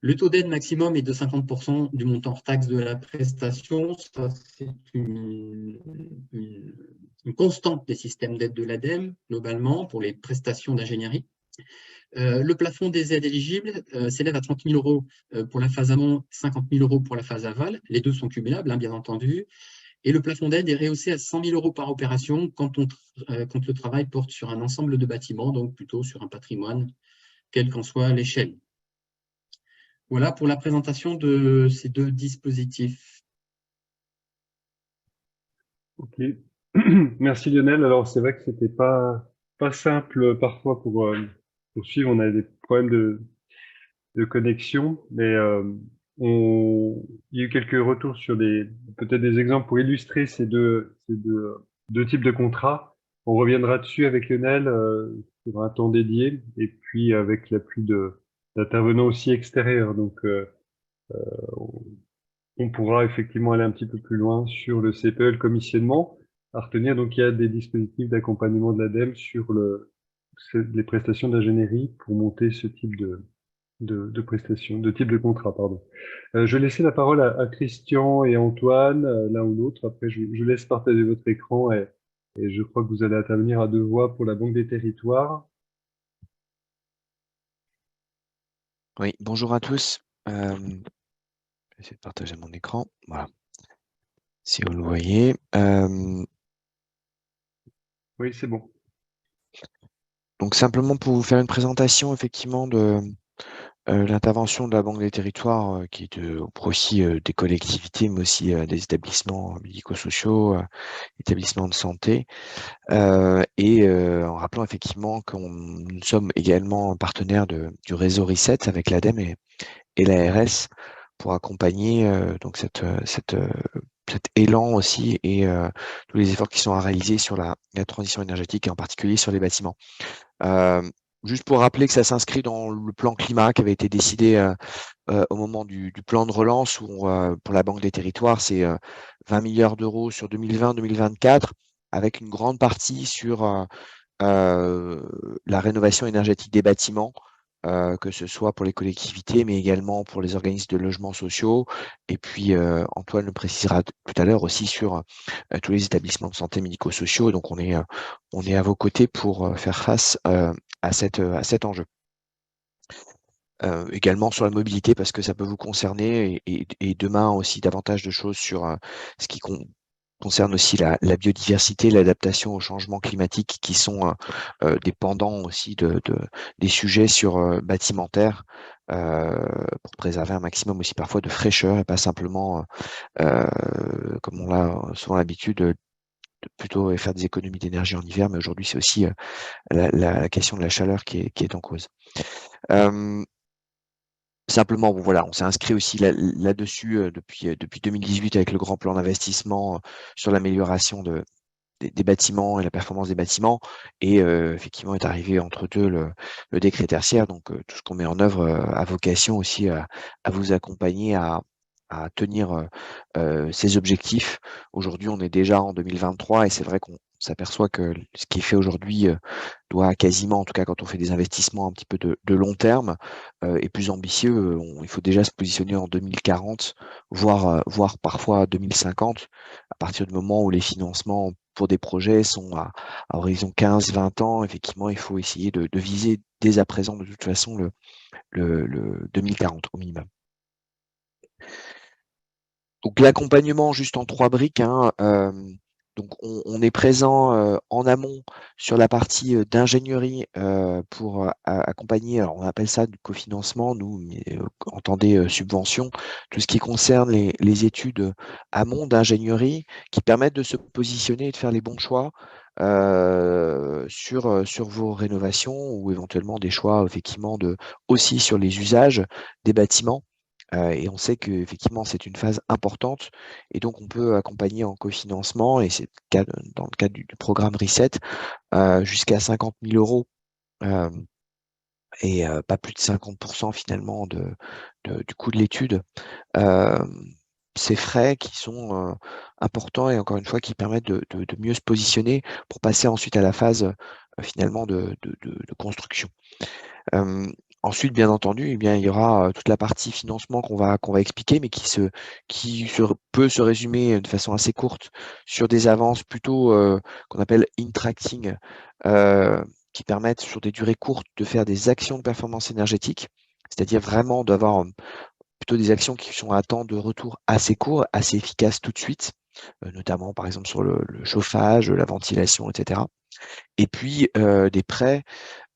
Le taux d'aide maximum est de 50% du montant hors taxe de la prestation. Ça, c'est une constante des systèmes d'aide de l'ADEME, globalement, pour les prestations d'ingénierie. Le plafond des aides éligibles s'élève à 30 000 € pour la phase amont, 50 000 € pour la phase aval. Les deux sont cumulables, hein, bien entendu. Et le plafond d'aide est rehaussé à 100 000 € par opération quand le travail porte sur un ensemble de bâtiments, donc plutôt sur un patrimoine, quelle qu'en soit l'échelle. Voilà pour la présentation de ces 2 dispositifs. Ok. Merci Lionel. Alors c'est vrai que c'était pas simple parfois pour suivre. On a des problèmes de connexion, mais il y a eu quelques retours sur peut-être des exemples pour illustrer ces deux types de contrats. On reviendra dessus avec Lionel sur un temps dédié et puis avec l'appui d'intervenants aussi extérieurs. Donc on pourra effectivement aller un petit peu plus loin sur le CPE, le commissionnement. À retenir, donc, il y a des dispositifs d'accompagnement de l'ADEME sur les prestations d'ingénierie pour monter ce type de prestations, de type de contrat, pardon. Je vais laisser la parole à Christian et Antoine, l'un ou l'autre. Après, je laisse partager votre écran et je crois que vous allez intervenir à 2 voix pour la Banque des Territoires. Oui, bonjour à tous. Je vais essayer de partager mon écran. Voilà. Si vous le voyez. Oui, c'est bon. Donc simplement pour vous faire une présentation effectivement de l'intervention de la Banque des Territoires qui est au profit des collectivités, mais aussi des établissements médico-sociaux, établissements de santé. Et en rappelant effectivement que nous sommes également partenaires du réseau Reset avec l'ADEME et l'ARS pour accompagner donc cet élan aussi et tous les efforts qui sont à réaliser sur la transition énergétique et en particulier sur les bâtiments. Juste pour rappeler que ça s'inscrit dans le plan climat qui avait été décidé au moment du plan de relance où pour la Banque des Territoires, c'est 20 milliards d'euros sur 2020-2024 avec une grande partie sur la rénovation énergétique des bâtiments, que ce soit pour les collectivités, mais également pour les organismes de logements sociaux. Et puis, Antoine le précisera tout à l'heure aussi sur tous les établissements de santé médico-sociaux. Donc, on est à vos côtés pour faire face à cet enjeu. Également sur la mobilité, parce que ça peut vous concerner, et demain aussi davantage de choses sur ce qui concerne aussi la biodiversité, l'adaptation au changement climatique, qui sont dépendants aussi des sujets sur bâtimentaires, pour préserver un maximum aussi parfois de fraîcheur et pas simplement, comme on l'a souvent l'habitude, de plutôt faire des économies d'énergie en hiver, mais aujourd'hui c'est aussi la question de la chaleur qui est en cause. Simplement, bon voilà, on s'est inscrit aussi là-dessus depuis 2018 avec le grand plan d'investissement sur l'amélioration des bâtiments et la performance des bâtiments. Et effectivement est arrivé entre deux le décret tertiaire. Donc tout ce qu'on met en œuvre a vocation aussi à vous accompagner à tenir ces objectifs. Aujourd'hui, on est déjà en 2023 et c'est vrai qu'on s'aperçoit que ce qui est fait aujourd'hui doit quasiment, en tout cas quand on fait des investissements un petit peu de long terme et plus ambitieux, il faut déjà se positionner en 2040, voire parfois 2050, à partir du moment où les financements pour des projets sont à horizon 15-20 ans. Effectivement, il faut essayer de viser dès à présent de toute façon le 2040 au minimum. Donc l'accompagnement juste en 3 briques, hein, Donc, on est présent en amont sur la partie d'ingénierie pour accompagner, alors on appelle ça du cofinancement, nous, mais entendez subvention, tout ce qui concerne les études amont d'ingénierie qui permettent de se positionner et de faire les bons choix sur vos rénovations ou éventuellement des choix effectivement aussi sur les usages des bâtiments. Et on sait qu'effectivement, c'est une phase importante et donc on peut accompagner en cofinancement et c'est dans le cadre du programme Reset jusqu'à 50 000 euros et pas plus de 50% finalement du coût de l'étude. Ces frais qui sont importants et encore une fois qui permettent de mieux se positionner pour passer ensuite à la phase finalement de construction. Ensuite, bien entendu, eh bien, il y aura toute la partie financement qu'on va expliquer, mais peut se résumer de façon assez courte sur des avances plutôt qu'on appelle interacting, qui permettent sur des durées courtes de faire des actions de performance énergétique, c'est-à-dire vraiment d'avoir plutôt des actions qui sont à temps de retour assez court, assez efficaces tout de suite, notamment par exemple sur le chauffage, la ventilation, etc. Et puis des prêts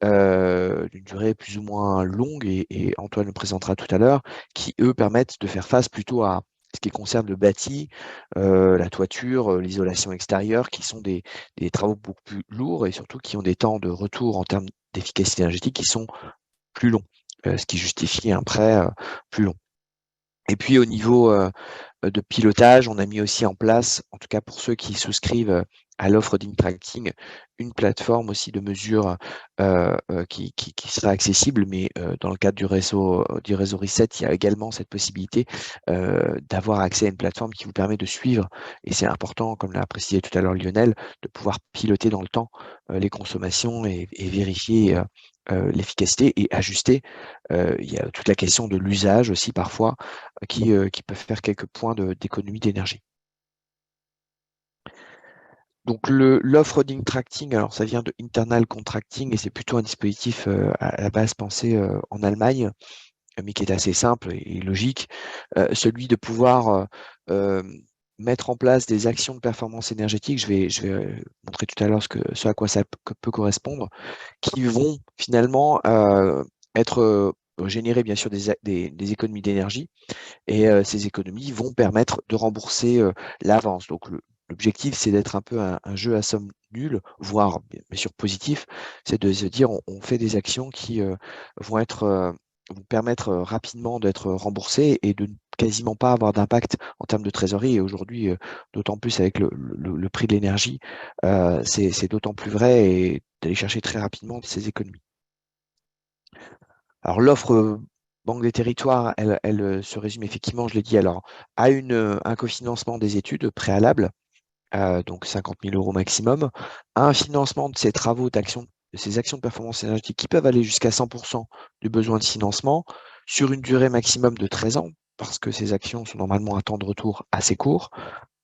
d'une durée plus ou moins longue, et Antoine le présentera tout à l'heure, qui eux permettent de faire face plutôt à ce qui concerne le bâti, la toiture, l'isolation extérieure, qui sont des travaux beaucoup plus lourds et surtout qui ont des temps de retour en termes d'efficacité énergétique qui sont plus longs, ce qui justifie un prêt plus long. Et puis au niveau de pilotage, on a mis aussi en place, en tout cas pour ceux qui souscrivent à l'offre d'Intracting, une plateforme aussi de mesure qui sera accessible, mais dans le cadre du réseau Reset, il y a également cette possibilité d'avoir accès à une plateforme qui vous permet de suivre, et c'est important, comme l'a précisé tout à l'heure Lionel, de pouvoir piloter dans le temps les consommations et vérifier l'efficacité et ajuster. Il y a toute la question de l'usage aussi parfois qui peuvent faire quelques points d'économie d'énergie. Donc l'offre d'Intracting, alors ça vient de Internal Contracting et c'est plutôt un dispositif à la base pensé en Allemagne, mais qui est assez simple et logique, celui de pouvoir mettre en place des actions de performance énergétique. Je vais montrer tout à l'heure ce à quoi ça peut correspondre, qui vont finalement générer bien sûr des économies d'énergie, et ces économies vont permettre de rembourser l'avance. Donc l'objectif, c'est d'être un peu un jeu à somme nulle, voire bien sûr positif, c'est de se dire on fait des actions qui vont permettre rapidement d'être remboursées et de quasiment pas avoir d'impact en termes de trésorerie. Et aujourd'hui, d'autant plus avec le prix de l'énergie, c'est d'autant plus vrai, et d'aller chercher très rapidement ces économies. Alors l'offre Banque des Territoires, elle se résume effectivement, je l'ai dit, alors à un cofinancement des études préalables, donc 50 000 euros maximum, à un financement de ces travaux de ces actions de performance énergétique qui peuvent aller jusqu'à 100% du besoin de financement sur une durée maximum de 13 ans, parce que ces actions sont normalement à temps de retour assez court.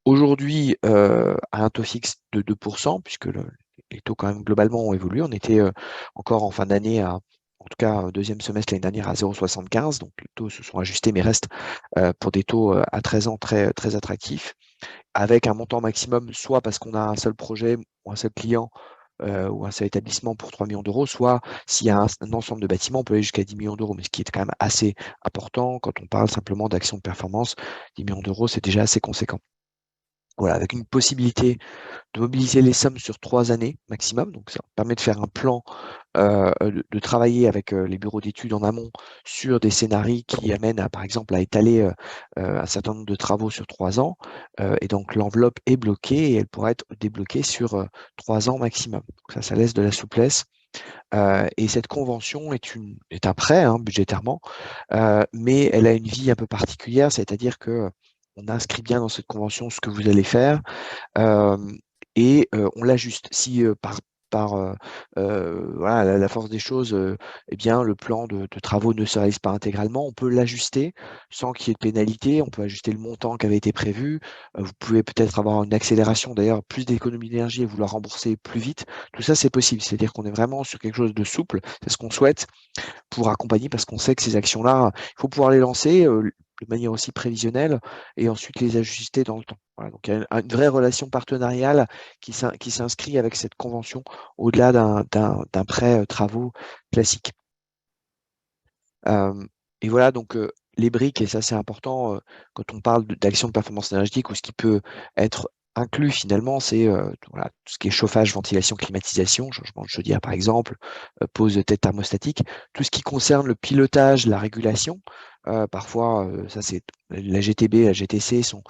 Aujourd'hui, à un taux fixe de 2%, puisque les taux quand même globalement ont évolué. On était encore en fin d'année en tout cas deuxième semestre l'année dernière, à 0,75. Donc les taux se sont ajustés, mais restent pour des taux à 13 ans très, très attractifs, avec un montant maximum, soit parce qu'on a un seul projet ou un seul client ou un seul établissement pour 3 millions d'euros, soit s'il y a un ensemble de bâtiments, on peut aller jusqu'à 10 millions d'euros, mais ce qui est quand même assez important quand on parle simplement d'actions de performance. 10 millions d'euros, c'est déjà assez conséquent. Voilà, avec une possibilité de mobiliser les sommes sur 3 années maximum. Donc ça permet de faire un plan, de travailler avec les bureaux d'études en amont sur des scénarios qui amènent par exemple à étaler un certain nombre de travaux sur 3 ans. Et donc l'enveloppe est bloquée et elle pourra être débloquée sur 3 ans maximum. Donc ça laisse de la souplesse. Et cette convention est un prêt budgétairement, mais elle a une vie un peu particulière, c'est-à-dire que on inscrit bien dans cette convention ce que vous allez faire, et on l'ajuste. Si voilà, la force des choses, eh bien, le plan de travaux ne se réalise pas intégralement, on peut l'ajuster sans qu'il y ait de pénalité. On peut ajuster le montant qui avait été prévu. Vous pouvez peut-être avoir une accélération, d'ailleurs, plus d'économie d'énergie et vouloir rembourser plus vite. Tout ça, c'est possible. C'est-à-dire qu'on est vraiment sur quelque chose de souple. C'est ce qu'on souhaite pour accompagner, parce qu'on sait que ces actions-là, il faut pouvoir les lancer. de manière aussi prévisionnelle et ensuite les ajuster dans le temps. Voilà, donc il y a une vraie relation partenariale qui s'inscrit avec cette convention au-delà d'un prêt travaux classique. Et voilà, donc les briques, et ça c'est important quand on parle d'action de performance énergétique, ou ce qui peut être inclus finalement, c'est voilà, tout ce qui est chauffage, ventilation, climatisation, changement de chaudière par exemple, pose de tête thermostatique, tout ce qui concerne le pilotage, la régulation. Parfois, ça c'est la GTB, la GTC sont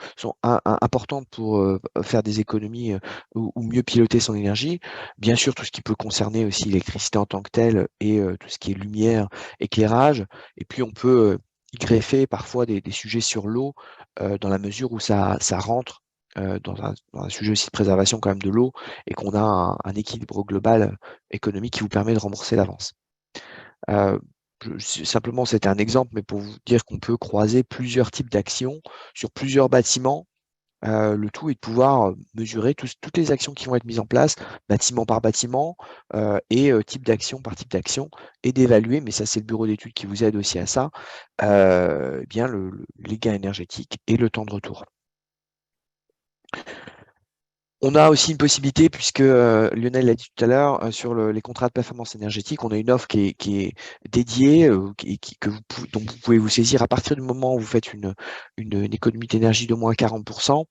importantes pour faire des économies ou mieux piloter son énergie. Bien sûr, tout ce qui peut concerner aussi l'électricité en tant que telle et tout ce qui est lumière, éclairage. Et puis on peut y greffer parfois des sujets sur l'eau dans la mesure où ça rentre dans un sujet aussi de préservation quand même de l'eau et qu'on a un équilibre global économique qui vous permet de rembourser l'avance. Simplement, c'était un exemple, mais pour vous dire qu'on peut croiser plusieurs types d'actions sur plusieurs bâtiments. Le tout est de pouvoir mesurer toutes les actions qui vont être mises en place, bâtiment par bâtiment, et type d'action par type d'action, et d'évaluer, mais ça c'est le bureau d'études qui vous aide aussi à ça, eh bien les gains énergétiques et le temps de retour. On a aussi une possibilité, puisque Lionel l'a dit tout à l'heure, sur les contrats de performance énergétique, on a une offre qui est dédiée, dont vous pouvez vous saisir à partir du moment où vous faites une économie d'énergie d'au moins 40%.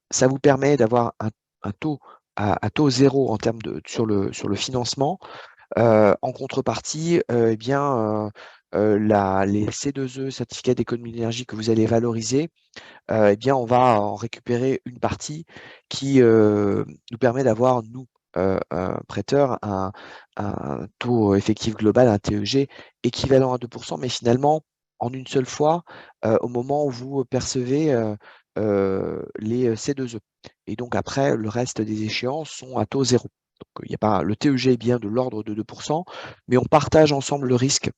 Ça vous permet d'avoir un taux à taux zéro en termes sur le financement. En contrepartie, eh bien, les C2E, certificats d'économie d'énergie que vous allez valoriser, eh bien, on va en récupérer une partie qui nous permet d'avoir, nous, prêteurs, un taux effectif global, un TEG, équivalent à 2%, mais finalement, en une seule fois, au moment où vous percevez les C2E. Et donc après, le reste des échéances sont à taux zéro. Donc, il y a pas, le TEG est bien de l'ordre de 2%, mais on partage ensemble le risque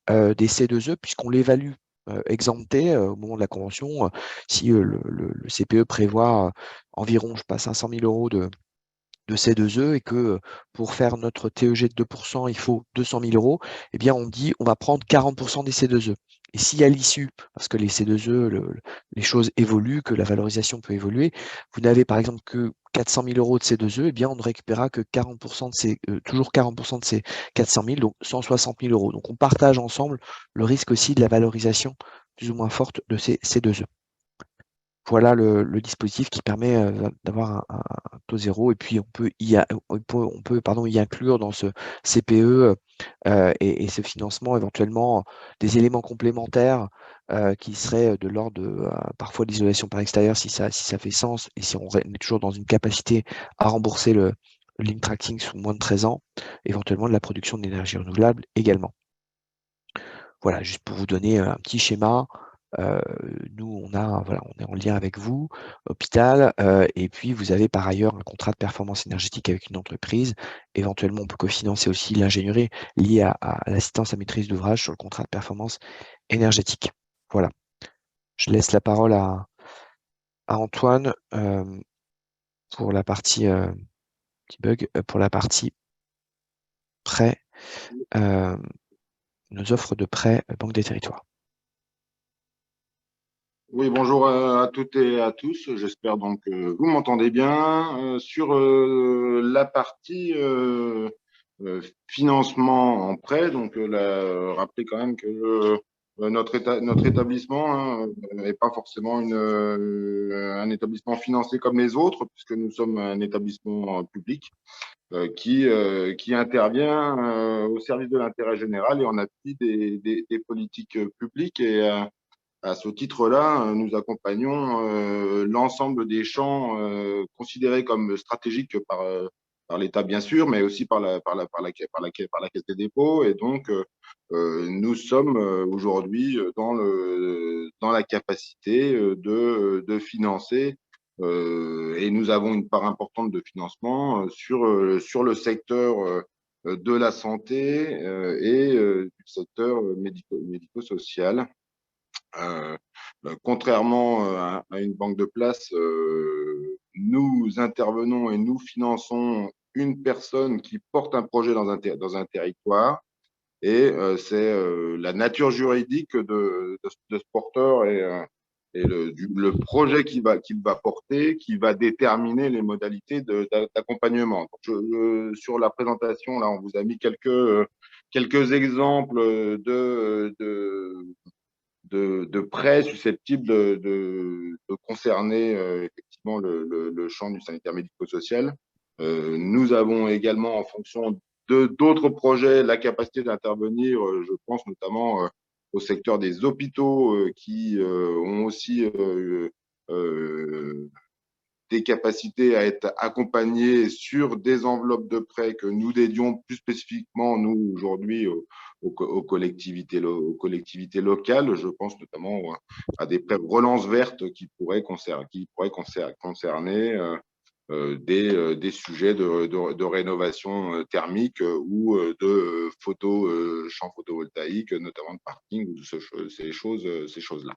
des C2E, puisqu'on l'évalue exempté au moment de la convention. Si le CPE prévoit environ, je sais pas, 500 000 euros de C2E et que pour faire notre TEG de 2%, il faut 200 000 euros, eh bien on dit on va prendre 40% des C2E. Et si à l'issue, parce que les C2E, les choses évoluent, que la valorisation peut évoluer, vous n'avez par exemple que 400 000 euros de C2E, eh bien on ne récupérera que 40% de ces, toujours 40% de ces 400 000, donc 160 000 euros. Donc on partage ensemble le risque aussi de la valorisation plus ou moins forte de ces C2E. Voilà le dispositif qui permet d'avoir un taux zéro, et puis on peut y inclure dans ce CPE et ce financement éventuellement des éléments complémentaires qui seraient de l'ordre de parfois l'isolation par extérieur si ça fait sens, et si on est toujours dans une capacité à rembourser le link tracking sous moins de 13 ans, éventuellement de la production d'énergie renouvelable également. Voilà, juste pour vous donner un petit schéma. Nous, on est en lien avec vous, hôpital, et puis vous avez par ailleurs un contrat de performance énergétique avec une entreprise. Éventuellement, on peut cofinancer aussi l'ingénierie liée à l'assistance à maîtrise d'ouvrage sur le contrat de performance énergétique. Voilà. Je laisse la parole à Antoine pour la partie petit bug, pour la partie prêt, nos offres de prêt Banque des Territoires. Oui, bonjour à toutes et à tous. J'espère donc que vous m'entendez bien. Sur la partie financement en prêt, donc rappelez quand même que notre établissement n'est pas forcément un établissement financé comme les autres, puisque nous sommes un établissement public qui intervient au service de l'intérêt général et en appui des politiques publiques. Et à ce titre-là, nous accompagnons l'ensemble des champs considérés comme stratégiques par l'État, bien sûr, mais aussi par la Caisse des dépôts. Et donc, nous sommes aujourd'hui dans la capacité de financer, et nous avons une part importante de financement sur le secteur de la santé et du secteur médico-social. Contrairement à une banque de place, nous intervenons et nous finançons une personne qui porte un projet dans un territoire, et c'est la nature juridique de ce porteur et le projet qu'il va porter qui va déterminer les modalités d'accompagnement. Sur la présentation, là, on vous a mis quelques exemples de prêts susceptibles de concerner effectivement le champ du sanitaire médico-social. Nous avons également, en fonction d'autres projets, la capacité d'intervenir, je pense notamment au secteur des hôpitaux qui ont aussi des capacités à être accompagnés sur des enveloppes de prêts que nous dédions plus spécifiquement, nous, aujourd'hui, aux collectivités locales. Je pense notamment à des prêts relance verte qui pourraient concerner des sujets de rénovation thermique ou de champs photovoltaïques, notamment de parking ou ces choses-là.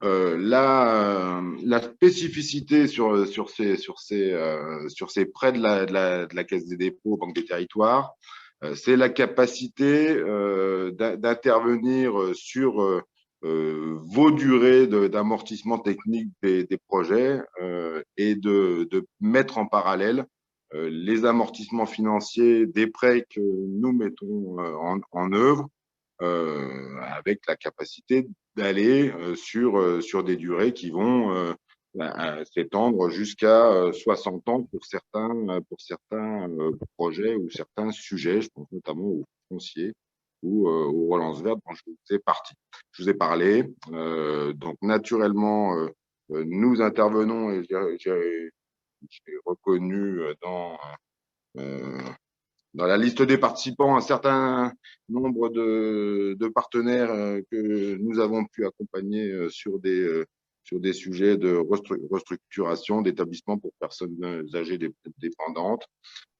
La spécificité sur ces prêts de la Caisse des dépôts, Banque des territoires, c'est la capacité d'intervenir sur vos durées d'amortissement technique des projets et de mettre en parallèle les amortissements financiers des prêts que nous mettons en œuvre, avec la capacité d'aller sur des durées qui vont s'étendre jusqu'à 60 ans pour certains projets ou certains sujets. Je pense notamment aux fonciers ou aux relances vertes dont je vous ai parlé. Donc naturellement, nous intervenons, et j'ai reconnu dans la liste des participants un certain nombre de partenaires que nous avons pu accompagner sur des sujets de restructuration d'établissements pour personnes âgées dépendantes.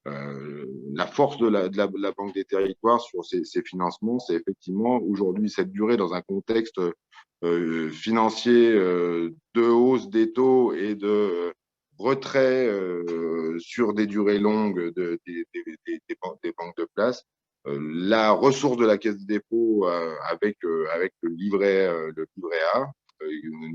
La force de la Banque des territoires sur ces financements, c'est effectivement aujourd'hui cette durée dans un contexte financier de hausse des taux et de retrait sur des durées longues des banques de place. La ressource de la Caisse des dépôts avec le livret A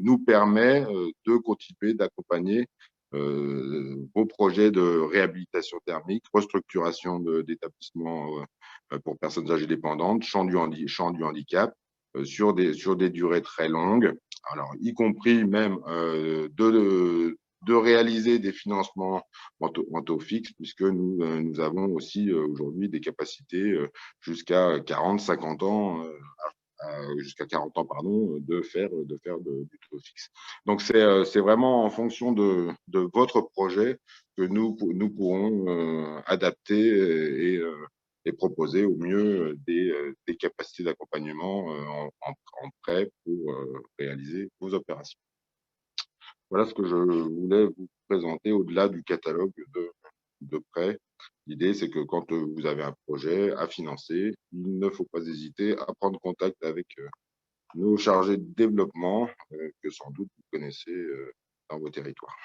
nous permet de continuer d'accompagner vos projets de réhabilitation thermique, restructuration d'établissements pour personnes âgées dépendantes, champ du handicap, sur des durées très longues, alors y compris même de réaliser des financements en taux fixe, puisque nous avons aussi aujourd'hui des capacités jusqu'à 40-50 ans, jusqu'à 40 ans, pardon, de faire du taux fixe. Donc, c'est vraiment en fonction de votre projet que nous pourrons adapter et proposer au mieux des capacités d'accompagnement en prêt pour réaliser vos opérations. Voilà ce que je voulais vous présenter au-delà du catalogue de prêts. L'idée, c'est que quand vous avez un projet à financer, il ne faut pas hésiter à prendre contact avec nos chargés de développement que sans doute vous connaissez dans vos territoires.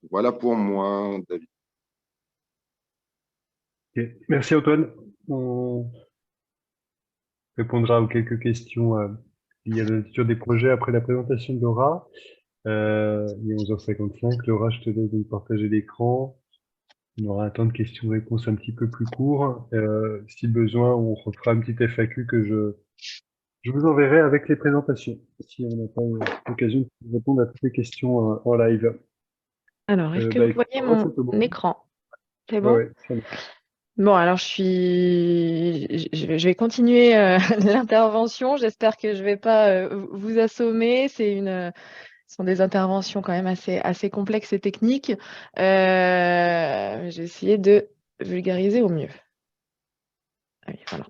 Voilà pour moi, David. Okay. Merci Antoine. On répondra aux quelques questions liées à la nature des projets après la présentation de Laura. Il est 11h55. Laura, je te laisse de partager l'écran. On aura un temps de questions-réponses un petit peu plus court. Si besoin, on refera une petite FAQ que je vous enverrai avec les présentations, si on n'a pas l'occasion de répondre à toutes les questions en live. Alors, est-ce que vous voyez mon écran? C'est bon? Ouais, ça marche. Bon, alors je vais continuer l'intervention. J'espère que je vais pas vous assommer. Ce sont des interventions quand même assez complexes et techniques. J'ai essayé de vulgariser au mieux. Oui, voilà.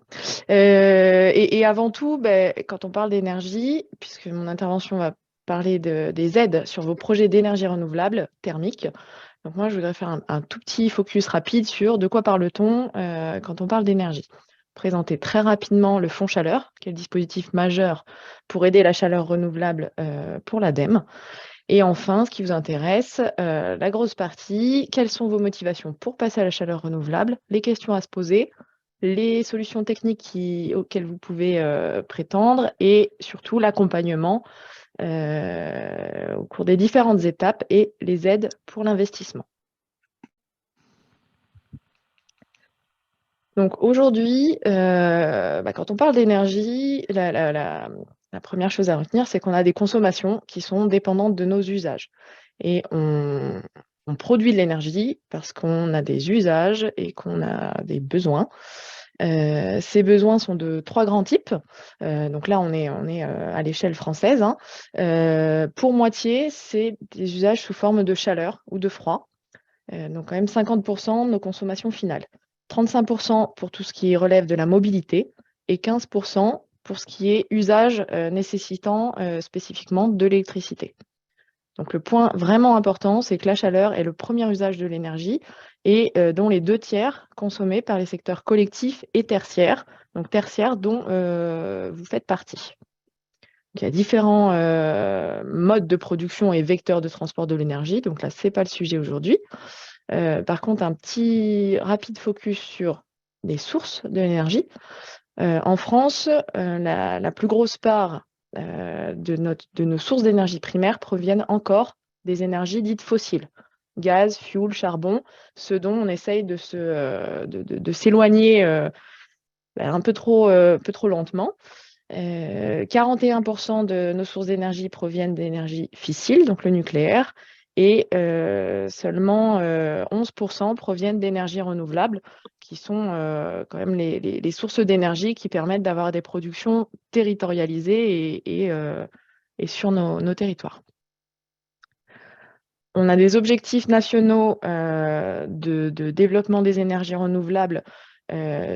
Et avant tout, quand on parle d'énergie, puisque mon intervention va parler des aides sur vos projets d'énergie renouvelable thermique, donc moi je voudrais faire un tout petit focus rapide sur de quoi parle-t-on quand on parle d'énergie. Présenter très rapidement le fonds chaleur, qui est le dispositif majeur pour aider la chaleur renouvelable pour l'ADEME. Et enfin, ce qui vous intéresse, la grosse partie, quelles sont vos motivations pour passer à la chaleur renouvelable, les questions à se poser, les solutions techniques auxquelles vous pouvez prétendre et surtout l'accompagnement au cours des différentes étapes et les aides pour l'investissement. Donc aujourd'hui, quand on parle d'énergie, la première chose à retenir, c'est qu'on a des consommations qui sont dépendantes de nos usages. Et on produit de l'énergie parce qu'on a des usages et qu'on a des besoins. Ces besoins sont de 3 grands types. Donc là, on est à l'échelle française. Pour moitié, c'est des usages sous forme de chaleur ou de froid. Donc quand même 50% de nos consommations finales. 35% pour tout ce qui relève de la mobilité et 15% pour ce qui est usage nécessitant spécifiquement de l'électricité. Donc le point vraiment important, c'est que la chaleur est le premier usage de l'énergie et dont les 2 tiers consommés par les secteurs collectifs et tertiaires, donc tertiaires dont vous faites partie. Donc, il y a différents modes de production et vecteurs de transport de l'énergie, donc là, ce n'est pas le sujet aujourd'hui. Par contre, un petit rapide focus sur les sources de l'énergie. En France, la plus grosse part de nos sources d'énergie primaires proviennent encore des énergies dites fossiles. Gaz, fioul, charbon, ce dont on essaye de s'éloigner un peu trop lentement. 41% de nos sources d'énergie proviennent d'énergie fissile, donc le nucléaire, et seulement 11% proviennent d'énergies renouvelables, qui sont quand même les sources d'énergie qui permettent d'avoir des productions territorialisées et sur nos territoires. On a des objectifs nationaux de développement des énergies renouvelables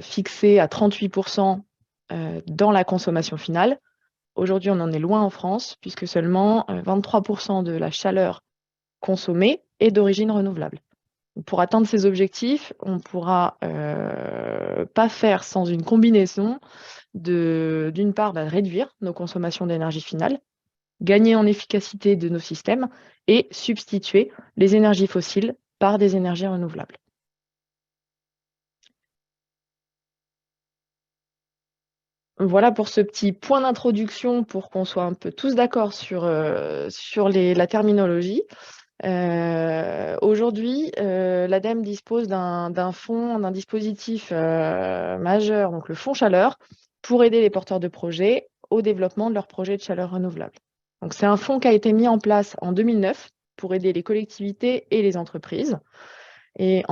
fixés à 38% dans la consommation finale. Aujourd'hui, on en est loin en France, puisque seulement 23% de la chaleur consommée est d'origine renouvelable. Pour atteindre ces objectifs, on ne pourra pas faire sans une combinaison d'une part, réduire nos consommations d'énergie finale, gagner en efficacité de nos systèmes et substituer les énergies fossiles par des énergies renouvelables. Voilà pour ce petit point d'introduction pour qu'on soit un peu tous d'accord sur la terminologie. Aujourd'hui, l'ADEME dispose d'un dispositif majeur, donc le Fonds Chaleur, pour aider les porteurs de projets au développement de leurs projets de chaleur renouvelable. Donc, c'est un fonds qui a été mis en place en 2009 pour aider les collectivités et les entreprises. Et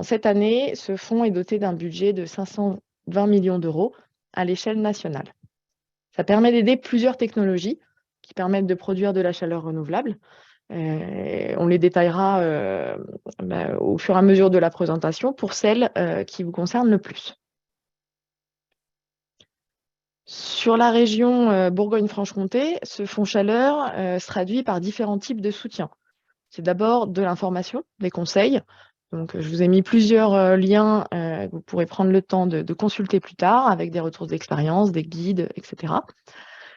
cette année, ce fonds est doté d'un budget de 520 millions d'euros à l'échelle nationale. Ça permet d'aider plusieurs technologies qui permettent de produire de la chaleur renouvelable. On les détaillera au fur et à mesure de la présentation pour celles qui vous concernent le plus. Sur la région Bourgogne-Franche-Comté, ce fonds chaleur se traduit par différents types de soutien. C'est d'abord de l'information, des conseils. Donc, je vous ai mis plusieurs liens que vous pourrez prendre le temps de consulter plus tard avec des retours d'expérience, des guides, etc.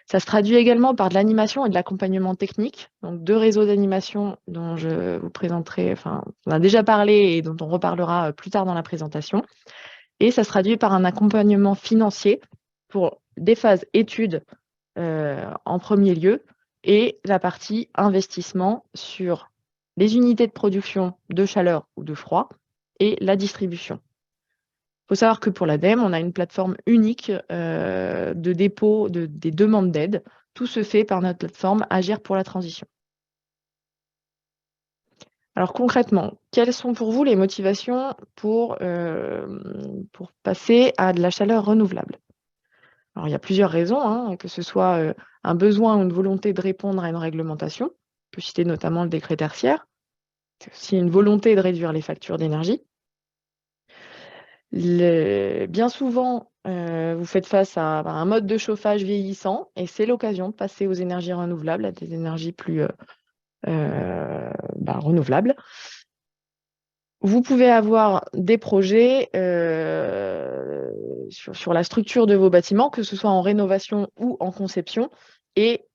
Ça se traduit également par de l'animation et de l'accompagnement technique. Donc, 2 réseaux d'animation dont je vous présenterai, on a déjà parlé et dont on reparlera plus tard dans la présentation. Et ça se traduit par un accompagnement financier pour des phases études en premier lieu et la partie investissement sur les unités de production de chaleur ou de froid et la distribution. Il faut savoir que pour l'ADEME, on a une plateforme unique de dépôt des demandes d'aide. Tout se fait par notre plateforme Agir pour la transition. Alors concrètement, quelles sont pour vous les motivations pour passer à de la chaleur renouvelable? Alors, il y a plusieurs raisons, que ce soit un besoin ou une volonté de répondre à une réglementation. On peut citer notamment le décret tertiaire. C'est aussi une volonté de réduire les factures d'énergie. Bien souvent, vous faites face à un mode de chauffage vieillissant et c'est l'occasion de passer aux énergies renouvelables, à des énergies plus renouvelables. Vous pouvez avoir des projets sur la structure de vos bâtiments, que ce soit en rénovation ou en conception. Et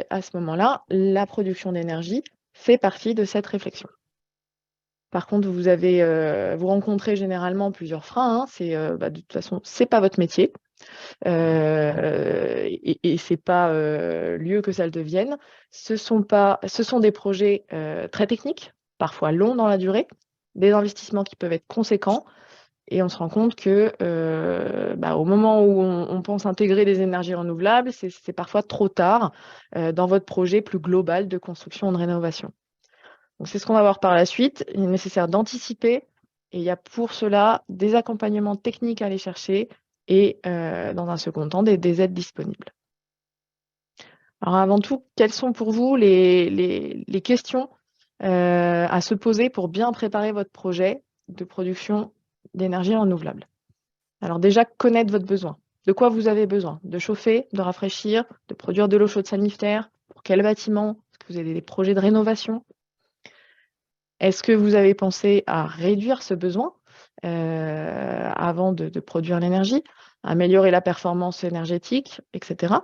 à ce moment-là, la production d'énergie fait partie de cette réflexion. Par contre, vous rencontrez généralement plusieurs freins, hein. De toute façon, ce n'est pas votre métier. Et ce n'est pas lieu que ça le devienne. Ce sont des projets très techniques, parfois longs dans la durée, des investissements qui peuvent être conséquents. Et on se rend compte que au moment où on pense intégrer des énergies renouvelables, c'est parfois trop tard dans votre projet plus global de construction et de rénovation. Donc, c'est ce qu'on va voir par la suite. Il est nécessaire d'anticiper et il y a pour cela des accompagnements techniques à aller chercher et dans un second temps, des aides disponibles. Alors avant tout, quelles sont pour vous les questions à se poser pour bien préparer votre projet de production d'énergie renouvelable? Alors déjà, connaître votre besoin. De quoi vous avez besoin? De chauffer, de rafraîchir, de produire de l'eau chaude sanitaire? Pour quel bâtiment? Est-ce que vous avez des projets de rénovation? Est-ce que vous avez pensé à réduire ce besoin avant de produire l'énergie, améliorer la performance énergétique, etc.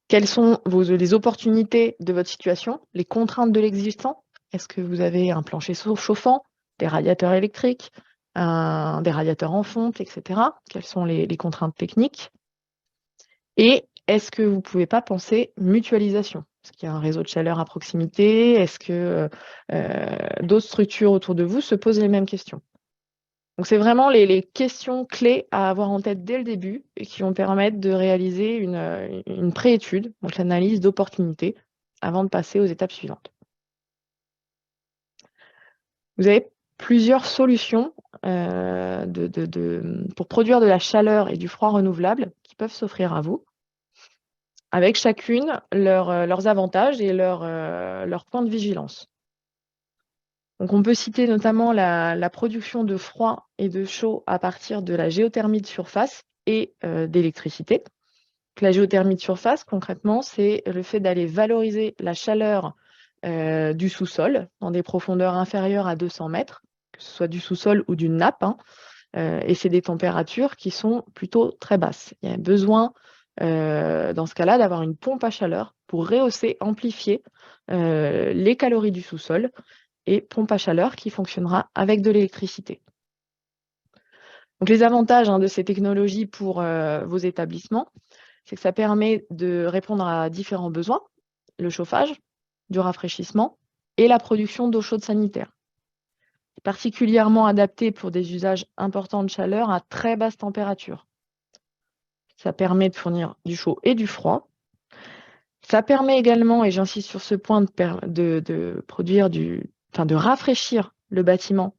Quelles sont les opportunités de votre situation, les contraintes de l'existant? Est-ce que vous avez un plancher chauffant, des radiateurs électriques, des radiateurs en fonte, etc. Quelles sont les contraintes techniques? Et est-ce que vous ne pouvez pas penser mutualisation? Est-ce qu'il y a un réseau de chaleur à proximité? Est-ce que d'autres structures autour de vous se posent les mêmes questions? Donc, c'est vraiment les questions clés à avoir en tête dès le début et qui vont permettre de réaliser une préétude, donc l'analyse d'opportunités, avant de passer aux étapes suivantes. Vous avez plusieurs solutions pour produire de la chaleur et du froid renouvelable qui peuvent s'offrir à vous, avec chacune leurs avantages et leurs points de vigilance. Donc, on peut citer notamment la production de froid et de chaud à partir de la géothermie de surface et d'électricité. Donc, la géothermie de surface, concrètement, c'est le fait d'aller valoriser la chaleur du sous-sol dans des profondeurs inférieures à 200 mètres, que ce soit du sous-sol ou d'une nappe, hein, et c'est des températures qui sont plutôt très basses. Il y a besoin, dans ce cas-là, d'avoir une pompe à chaleur pour rehausser, amplifier les calories du sous-sol, et pompe à chaleur qui fonctionnera avec de l'électricité. Donc, les avantages de ces technologies pour vos établissements, c'est que ça permet de répondre à différents besoins, le chauffage, du rafraîchissement et la production d'eau chaude sanitaire. C'est particulièrement adapté pour des usages importants de chaleur à très basse température. Ça permet de fournir du chaud et du froid. Ça permet également, et j'insiste sur ce point, de rafraîchir le bâtiment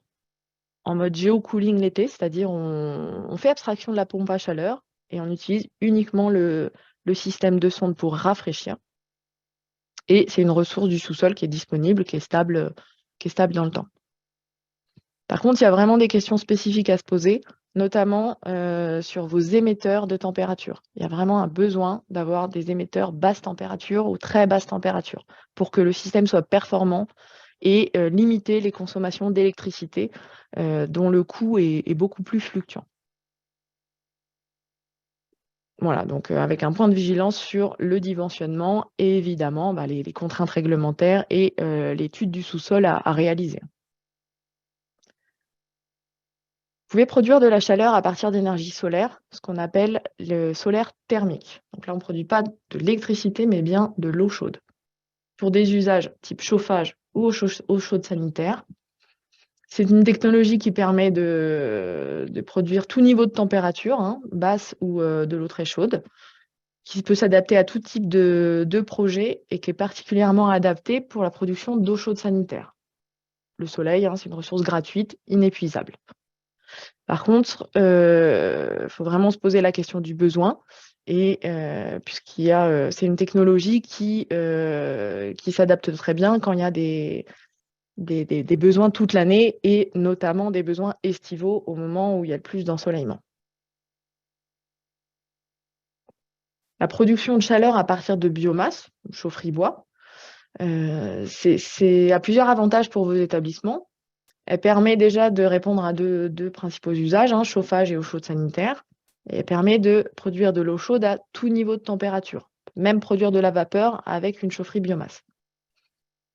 en mode géocooling l'été, c'est-à-dire on fait abstraction de la pompe à chaleur et on utilise uniquement le système de sonde pour rafraîchir. Et c'est une ressource du sous-sol qui est disponible, qui est stable dans le temps. Par contre, il y a vraiment des questions spécifiques à se poser, notamment sur vos émetteurs de température. Il y a vraiment un besoin d'avoir des émetteurs basse température ou très basse température pour que le système soit performant et limiter les consommations d'électricité dont le coût est beaucoup plus fluctuant. Voilà, donc avec un point de vigilance sur le dimensionnement et évidemment les contraintes réglementaires et l'étude du sous-sol à réaliser. Vous pouvez produire de la chaleur à partir d'énergie solaire, ce qu'on appelle le solaire thermique. Donc là, on ne produit pas de l'électricité, mais bien de l'eau chaude. Pour des usages type chauffage ou eau chaude sanitaire, c'est une technologie qui permet de produire tout niveau de température, basse ou de l'eau très chaude, qui peut s'adapter à tout type de projet et qui est particulièrement adaptée pour la production d'eau chaude sanitaire. Le soleil, c'est une ressource gratuite, inépuisable. Par contre, faut vraiment se poser la question du besoin et c'est une technologie qui s'adapte très bien quand il y a des besoins toute l'année et notamment des besoins estivaux au moment où il y a le plus d'ensoleillement. La production de chaleur à partir de biomasse, chaufferie bois, c'est a plusieurs avantages pour vos établissements. Elle permet déjà de répondre à deux principaux usages, chauffage et eau chaude sanitaire. Et elle permet de produire de l'eau chaude à tout niveau de température, même produire de la vapeur avec une chaufferie biomasse.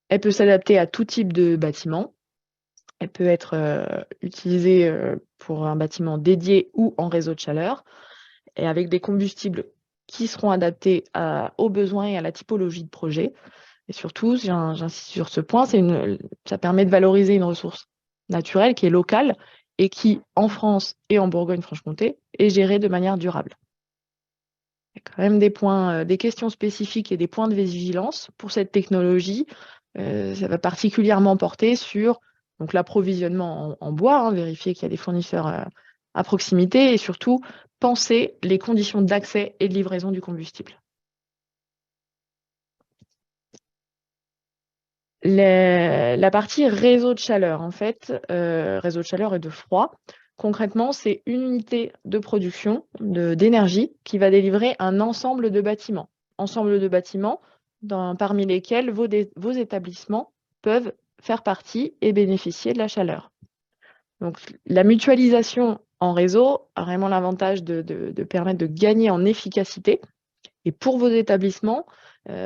Elle peut s'adapter à tout type de bâtiment, Elle peut être utilisée pour un bâtiment dédié ou en réseau de chaleur, et avec des combustibles qui seront adaptés aux besoins et à la typologie de projet. Et surtout, j'insiste sur ce point, ça permet de valoriser une ressource naturelle qui est locale et qui, en France et en Bourgogne-Franche-Comté, est gérée de manière durable. Il y a quand même des points, des questions spécifiques et des points de vigilance pour cette technologie. Ça va particulièrement porter sur l'approvisionnement en bois, vérifier qu'il y a des fournisseurs à proximité et surtout penser les conditions d'accès et de livraison du combustible. La partie réseau de chaleur, en fait, réseau de chaleur et de froid, concrètement, c'est une unité de production d'énergie qui va délivrer un ensemble de bâtiments. Ensemble de bâtiments parmi lesquels vos établissements peuvent faire partie et bénéficier de la chaleur. Donc, la mutualisation en réseau a vraiment l'avantage de permettre de gagner en efficacité et pour vos établissements,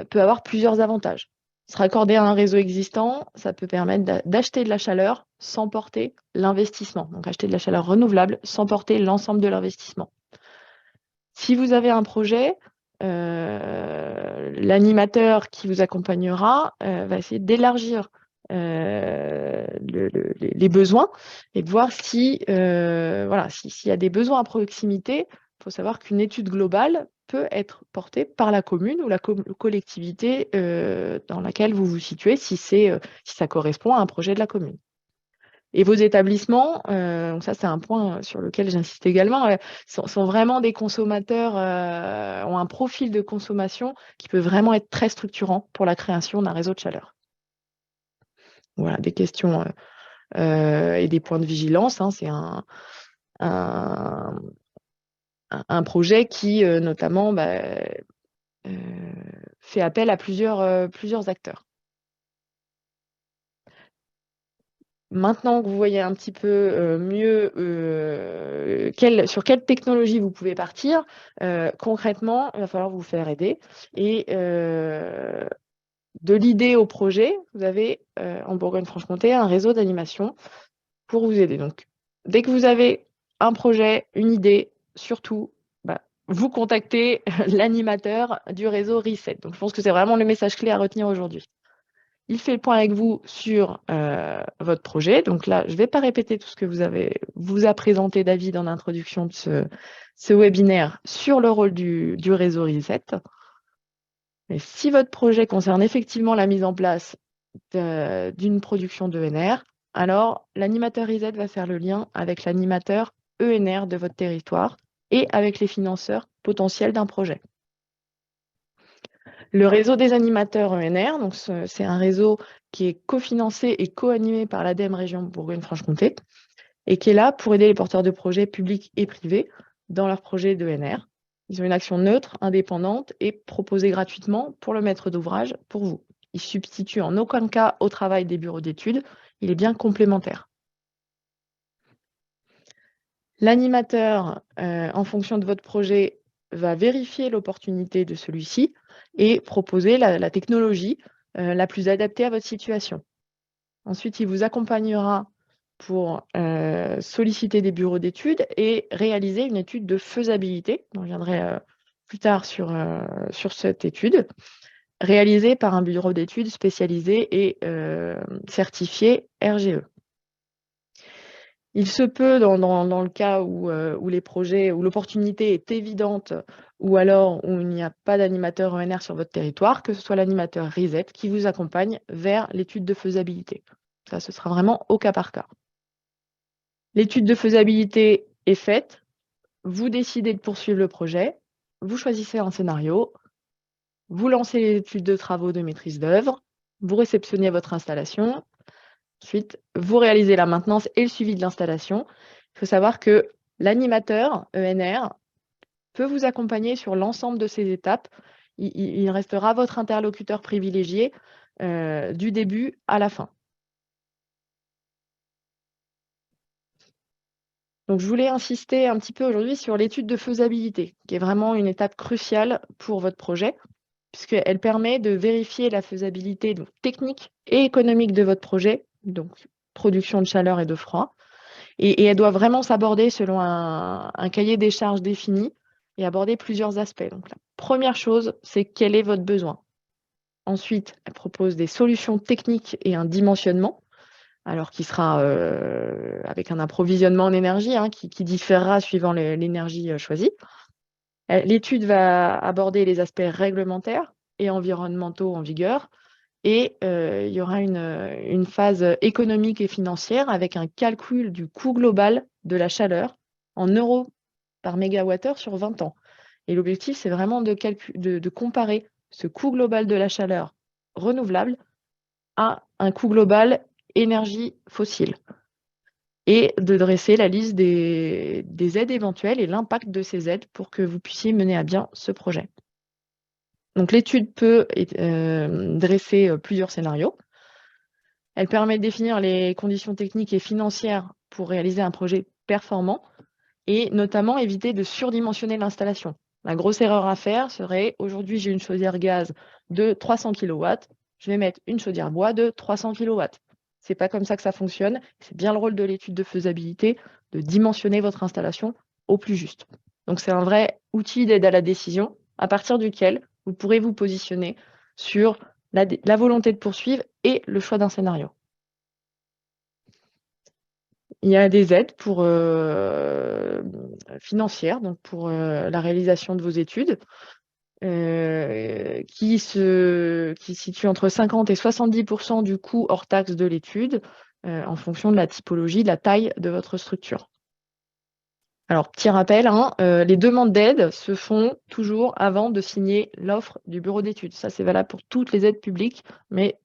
peut avoir plusieurs avantages. Se raccorder à un réseau existant, ça peut permettre d'acheter de la chaleur sans porter l'investissement. Donc, acheter de la chaleur renouvelable sans porter l'ensemble de l'investissement. Si vous avez un projet, l'animateur qui vous accompagnera va essayer d'élargir les besoins et de voir s'il y a des besoins à proximité. Il faut savoir qu'une étude globale peut être portée par la commune ou la collectivité dans laquelle vous vous situez, si ça correspond à un projet de la commune. Et vos établissements, donc ça c'est un point sur lequel j'insiste également, sont vraiment des consommateurs, ont un profil de consommation qui peut vraiment être très structurant pour la création d'un réseau de chaleur. Voilà, des questions et des points de vigilance. C'est un projet qui notamment fait appel à plusieurs acteurs. Maintenant que vous voyez un petit peu mieux sur quelle technologie vous pouvez partir, concrètement, il va falloir vous faire aider. Et de l'idée au projet, vous avez en Bourgogne-Franche-Comté un réseau d'animation pour vous aider. Donc, dès que vous avez un projet, une idée, surtout, vous contactez l'animateur du réseau Reset. Donc, je pense que c'est vraiment le message clé à retenir aujourd'hui. Il fait le point avec vous sur votre projet. Donc là, je ne vais pas répéter tout ce que vous a présenté David en introduction de ce webinaire sur le rôle du réseau Reset. Mais si votre projet concerne effectivement la mise en place d'une production d'ENR, alors l'animateur Reset va faire le lien avec l'animateur ENR de votre territoire et avec les financeurs potentiels d'un projet. Le réseau des animateurs ENR, donc c'est un réseau qui est cofinancé et co-animé par l'ADEME Région Bourgogne-Franche-Comté et qui est là pour aider les porteurs de projets publics et privés dans leurs projets d'ENR. Ils ont une action neutre, indépendante et proposée gratuitement pour le maître d'ouvrage pour vous. Il ne substitue en aucun cas au travail des bureaux d'études, il est bien complémentaire. L'animateur, en fonction de votre projet, va vérifier l'opportunité de celui-ci et proposer la technologie la plus adaptée à votre situation. Ensuite, il vous accompagnera pour solliciter des bureaux d'études et réaliser une étude de faisabilité. Je reviendrai plus tard sur cette étude, réalisée par un bureau d'études spécialisé et certifié RGE. Il se peut, dans le cas où les projets, où l'opportunité est évidente, ou alors où il n'y a pas d'animateur ENR sur votre territoire, que ce soit l'animateur Reset qui vous accompagne vers l'étude de faisabilité. Ça, ce sera vraiment au cas par cas. L'étude de faisabilité est faite, vous décidez de poursuivre le projet, vous choisissez un scénario, vous lancez l'étude de travaux de maîtrise d'œuvre, vous réceptionnez votre installation. Ensuite, vous réalisez la maintenance et le suivi de l'installation. Il faut savoir que l'animateur ENR peut vous accompagner sur l'ensemble de ces étapes. Il restera votre interlocuteur privilégié du début à la fin. Donc, je voulais insister un petit peu aujourd'hui sur l'étude de faisabilité, qui est vraiment une étape cruciale pour votre projet, puisqu'elle permet de vérifier la faisabilité technique et économique de votre projet. Donc, production de chaleur et de froid. Et elles doivent vraiment s'aborder selon un cahier des charges défini et aborder plusieurs aspects. Donc, la première chose, c'est quel est votre besoin. Ensuite, elle propose des solutions techniques et un dimensionnement, alors qui sera avec un approvisionnement en énergie qui différera suivant l'énergie choisie. L'étude va aborder les aspects réglementaires et environnementaux en vigueur. Et il y aura une phase économique et financière avec un calcul du coût global de la chaleur en euros par mégawattheure sur 20 ans. Et l'objectif, c'est vraiment de comparer ce coût global de la chaleur renouvelable à un coût global énergie fossile et de dresser la liste des aides éventuelles et l'impact de ces aides pour que vous puissiez mener à bien ce projet. Donc, l'étude peut dresser plusieurs scénarios. Elle permet de définir les conditions techniques et financières pour réaliser un projet performant et notamment éviter de surdimensionner l'installation. La grosse erreur à faire serait, aujourd'hui, j'ai une chaudière gaz de 300 kW, je vais mettre une chaudière bois de 300 kW. Ce n'est pas comme ça que ça fonctionne. C'est bien le rôle de l'étude de faisabilité de dimensionner votre installation au plus juste. Donc, c'est un vrai outil d'aide à la décision à partir duquel vous pourrez vous positionner sur la volonté de poursuivre et le choix d'un scénario. Il y a des aides financières donc pour la réalisation de vos études qui situent entre 50 et 70% du coût hors taxe de l'étude en fonction de la typologie, de la taille de votre structure. Alors, petit rappel, les demandes d'aide se font toujours avant de signer l'offre du bureau d'études. Ça, c'est valable pour toutes les aides publiques, mais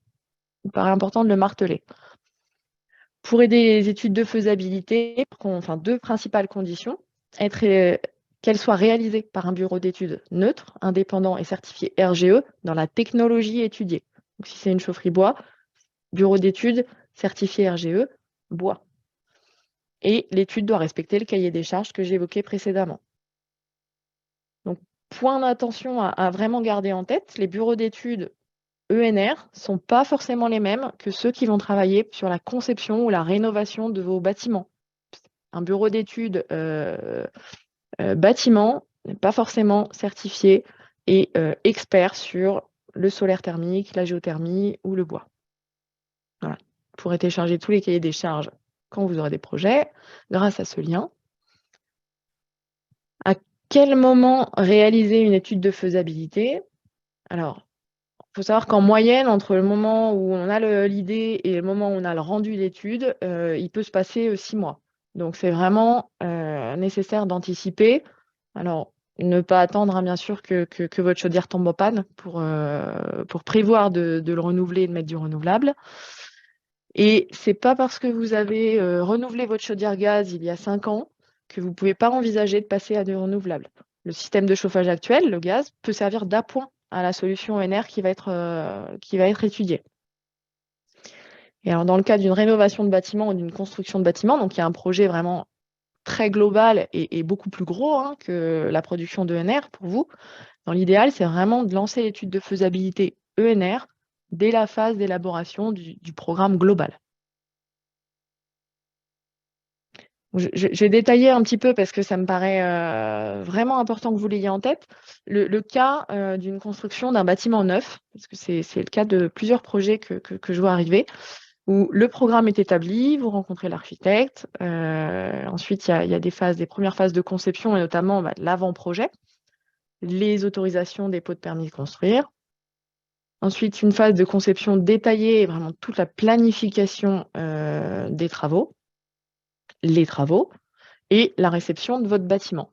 il paraît important de le marteler. Pour aider les études de faisabilité, deux principales conditions, qu'elles soient réalisées par un bureau d'études neutre, indépendant et certifié RGE dans la technologie étudiée. Donc, si c'est une chaufferie bois, bureau d'études certifié RGE, bois. Et l'étude doit respecter le cahier des charges que j'évoquais précédemment. Donc, point d'attention à vraiment garder en tête, les bureaux d'études ENR ne sont pas forcément les mêmes que ceux qui vont travailler sur la conception ou la rénovation de vos bâtiments. Un bureau d'études bâtiment n'est pas forcément certifié et expert sur le solaire thermique, la géothermie ou le bois. Voilà. Vous pourrez télécharger tous les cahiers des charges quand vous aurez des projets grâce à ce lien. À quel moment réaliser une étude de faisabilité? Alors, il faut savoir qu'en moyenne, entre le moment où on a l'idée et le moment où on a le rendu d'étude, il peut se passer 6 mois. Donc, c'est vraiment nécessaire d'anticiper. Alors, ne pas attendre, bien sûr, que votre chaudière tombe en panne pour prévoir de le renouveler et de mettre du renouvelable. Et ce n'est pas parce que vous avez renouvelé votre chaudière gaz il y a 5 ans que vous ne pouvez pas envisager de passer à du renouvelable. Le système de chauffage actuel, le gaz, peut servir d'appoint à la solution ENR qui va être étudiée. Et alors, dans le cas d'une rénovation de bâtiment ou d'une construction de bâtiment, donc il y a un projet vraiment très global et beaucoup plus gros que la production d'ENR pour vous, dans l'idéal, c'est vraiment de lancer l'étude de faisabilité ENR dès la phase d'élaboration du programme global. Je vais détailler un petit peu parce que ça me paraît vraiment important que vous l'ayez en tête. Le cas d'une construction d'un bâtiment neuf, parce que c'est le cas de plusieurs projets que je vois arriver, où le programme est établi, vous rencontrez l'architecte. Ensuite, il y a des premières phases de conception et notamment l'avant-projet, les autorisations des pots de permis de construire. Ensuite, une phase de conception détaillée et vraiment toute la planification des travaux, les travaux et la réception de votre bâtiment.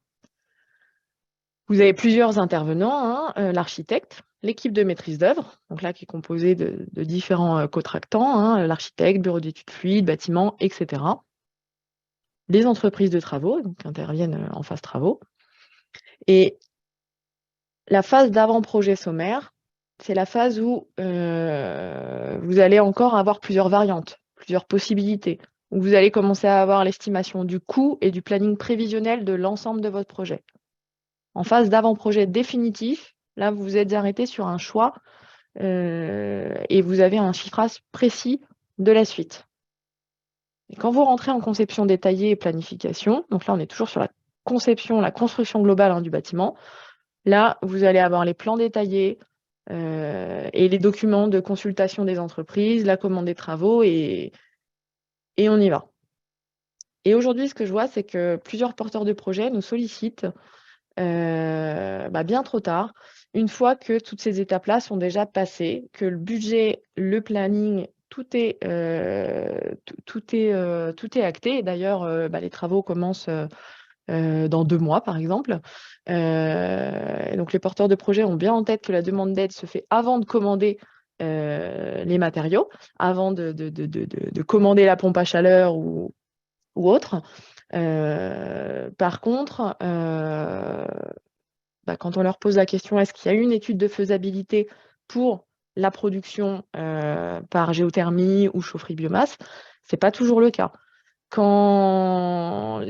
Vous avez plusieurs intervenants, l'architecte, l'équipe de maîtrise d'œuvre, donc là qui est composée de différents contractants, l'architecte, bureau d'études fluides, bâtiment, etc. Les entreprises de travaux, donc qui interviennent en phase travaux. Et la phase d'avant-projet sommaire, c'est la phase où vous allez encore avoir plusieurs variantes, plusieurs possibilités. Où vous allez commencer à avoir l'estimation du coût et du planning prévisionnel de l'ensemble de votre projet. En phase d'avant-projet définitif, là, vous vous êtes arrêté sur un choix et vous avez un chiffrage précis de la suite. Et quand vous rentrez en conception détaillée et planification, donc là, on est toujours sur la conception, la construction globale du bâtiment. Là, vous allez avoir les plans détaillés et les documents de consultation des entreprises, la commande des travaux et on y va. Et aujourd'hui, ce que je vois, c'est que plusieurs porteurs de projets nous sollicitent bien trop tard, une fois que toutes ces étapes-là sont déjà passées, que le budget, le planning, tout est acté. Et d'ailleurs, les travaux commencent dans 2 mois, par exemple. Donc, les porteurs de projets ont bien en tête que la demande d'aide se fait avant de commander les matériaux, avant de commander la pompe à chaleur ou autre. Par contre, quand on leur pose la question, est-ce qu'il y a une étude de faisabilité pour la production par géothermie ou chaufferie biomasse, ce n'est pas toujours le cas. Quand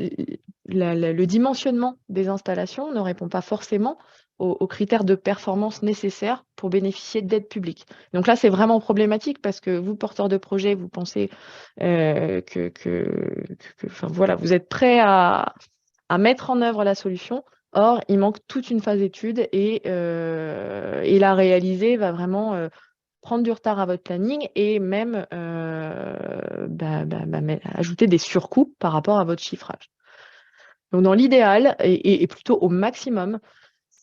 le dimensionnement des installations ne répond pas forcément aux critères de performance nécessaires pour bénéficier d'aide publique. Donc là, c'est vraiment problématique parce que vous, porteurs de projet, vous pensez vous êtes prêts à mettre en œuvre la solution. Or, il manque toute une phase d'étude et la réaliser va vraiment prendre du retard à votre planning et même ajouter des surcoûts par rapport à votre chiffrage. Donc, dans l'idéal et plutôt au maximum,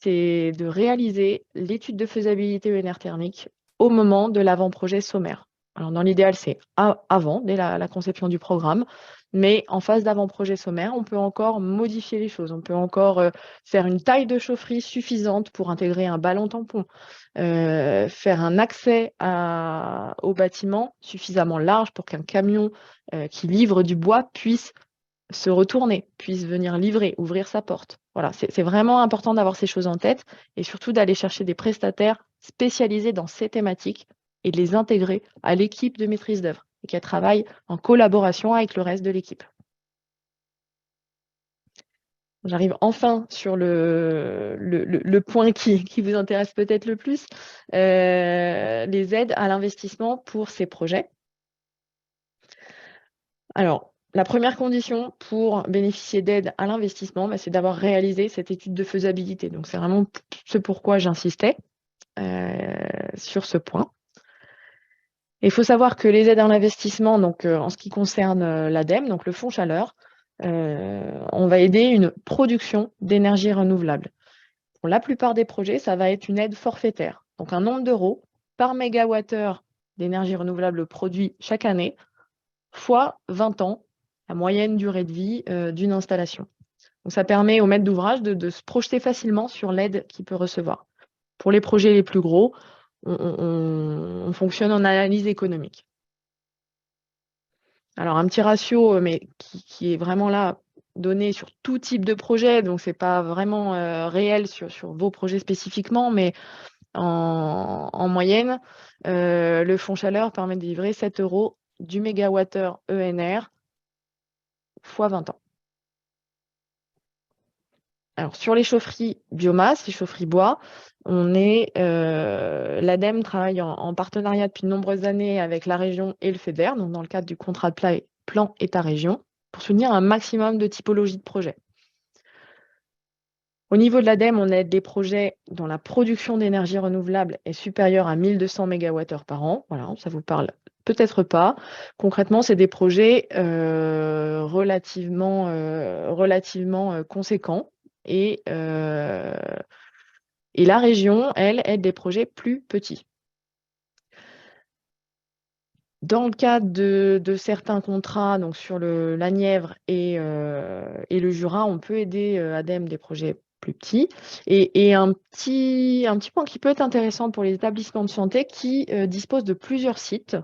c'est de réaliser l'étude de faisabilité ENR thermique au moment de l'avant-projet sommaire. Alors, dans l'idéal, c'est avant, dès la conception du programme, mais en phase d'avant-projet sommaire, on peut encore modifier les choses. On peut encore faire une taille de chaufferie suffisante pour intégrer un ballon tampon, faire un accès au bâtiment suffisamment large pour qu'un camion qui livre du bois puisse se retourner, puisse venir livrer, ouvrir sa porte. Voilà, c'est vraiment important d'avoir ces choses en tête et surtout d'aller chercher des prestataires spécialisés dans ces thématiques et de les intégrer à l'équipe de maîtrise d'œuvre et qui travaillent en collaboration avec le reste de l'équipe. J'arrive enfin sur le point qui vous intéresse peut-être le plus, les aides à l'investissement pour ces projets. Alors, la première condition pour bénéficier d'aide à l'investissement, c'est d'avoir réalisé cette étude de faisabilité. Donc, c'est vraiment ce pourquoi j'insistais sur ce point. Il faut savoir que les aides à l'investissement, donc en ce qui concerne l'ADEME, donc le fonds chaleur, on va aider une production d'énergie renouvelable. Pour la plupart des projets, ça va être une aide forfaitaire. Donc, un nombre d'euros par mégawattheure d'énergie renouvelable produit chaque année, fois 20 ans, la moyenne durée de vie d'une installation. Donc, ça permet au maître d'ouvrage de se projeter facilement sur l'aide qu'il peut recevoir. Pour les projets les plus gros, on fonctionne en analyse économique. Alors, un petit ratio, mais qui est vraiment là, donné sur tout type de projet, donc ce n'est pas vraiment réel sur vos projets spécifiquement, mais en moyenne, le fonds chaleur permet de livrer 7 € du mégawattheure ENR fois 20 ans. Alors, sur les chaufferies biomasse, les chaufferies bois, l'ADEME travaille en partenariat depuis de nombreuses années avec la région et le FEDER, donc dans le cadre du contrat de plan État-région, pour soutenir un maximum de typologies de projets. Au niveau de l'ADEME, on aide les projets dont la production d'énergie renouvelable est supérieure à 1200 MWh par an. Voilà, ça vous parle peut-être pas. Concrètement, c'est des projets relativement conséquents. Et la région, elle, aide des projets plus petits. Dans le cadre de certains contrats, donc sur la Nièvre et le Jura, on peut aider ADEME des projets plus petits. Et un petit point qui peut être intéressant pour les établissements de santé qui disposent de plusieurs sites,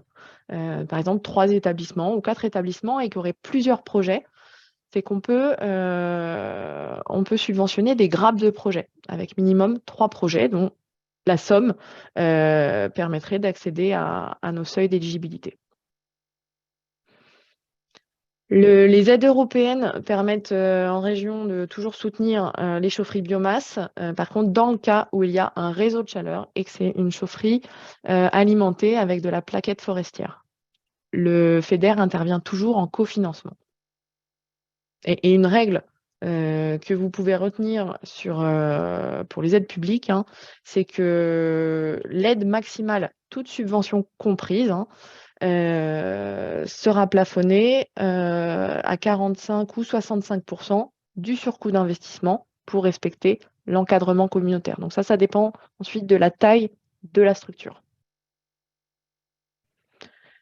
par exemple 3 établissements ou 4 établissements et qui auraient plusieurs projets, c'est qu'on peut subventionner des grappes de projets avec minimum 3 projets, dont la somme permettrait d'accéder à nos seuils d'éligibilité. Les aides européennes permettent en région de toujours soutenir les chaufferies biomasse. Par contre, dans le cas où il y a un réseau de chaleur et que c'est une chaufferie alimentée avec de la plaquette forestière. le FEDER intervient toujours en cofinancement. Et une règle que vous pouvez retenir pour les aides publiques, hein, c'est que l'aide maximale, toute subvention comprise, hein, sera plafonnée à 45 ou 65% du surcoût d'investissement pour respecter l'encadrement communautaire. Donc ça dépend ensuite de la taille de la structure.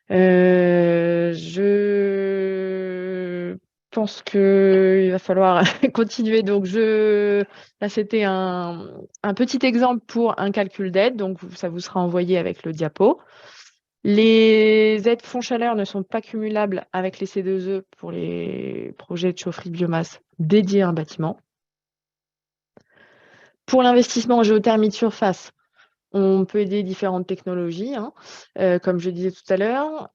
Je pense qu'il va falloir continuer. Donc, là, c'était un petit exemple pour un calcul d'aide. Donc, ça vous sera envoyé avec le diapo. Les aides fonds chaleur ne sont pas cumulables avec les C2E pour les projets de chaufferie biomasse dédiés à un bâtiment. Pour l'investissement en géothermie de surface, on peut aider différentes technologies, hein, comme je disais tout à l'heure.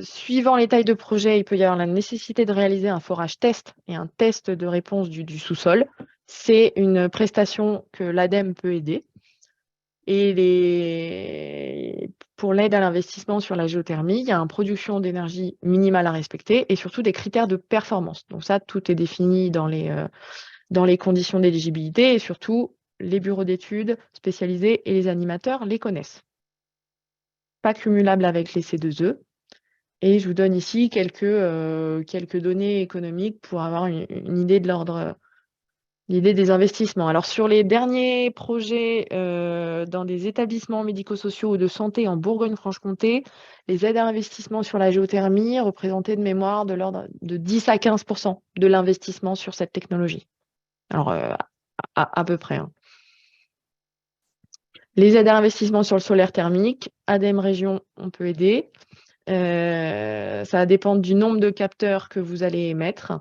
Suivant les tailles de projet, il peut y avoir la nécessité de réaliser un forage test et un test de réponse du sous-sol. C'est une prestation que l'ADEME peut aider. Et pour l'aide à l'investissement sur la géothermie, il y a une production d'énergie minimale à respecter et surtout des critères de performance. Donc ça, tout est défini dans les conditions d'éligibilité et surtout, les bureaux d'études spécialisés et les animateurs les connaissent. Pas cumulable avec les C2E. Et je vous donne ici quelques données économiques pour avoir une idée de l'idée des investissements. Alors, sur les derniers projets dans des établissements médico-sociaux ou de santé en Bourgogne-Franche-Comté, les aides à investissement sur la géothermie représentaient de mémoire de l'ordre de 10 à 15% de l'investissement sur cette technologie. Alors, à peu près. Hein. Les aides à investissement sur le solaire thermique, ADEME Région, on peut aider. Ça va dépendre du nombre de capteurs que vous allez émettre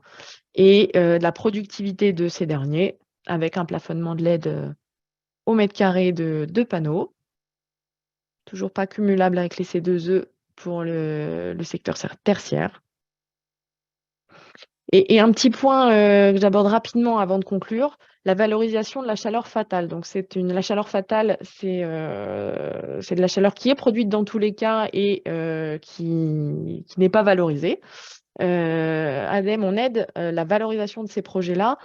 et de la productivité de ces derniers, avec un plafonnement de l'aide au mètre carré de panneaux. Toujours pas cumulable avec les C2E pour le secteur tertiaire. Et un petit point que j'aborde rapidement avant de conclure, la valorisation de la chaleur fatale. Donc, la chaleur fatale, c'est de la chaleur qui est produite dans tous les cas et qui n'est pas valorisée. ADEME, on aide la valorisation de ces projets-là.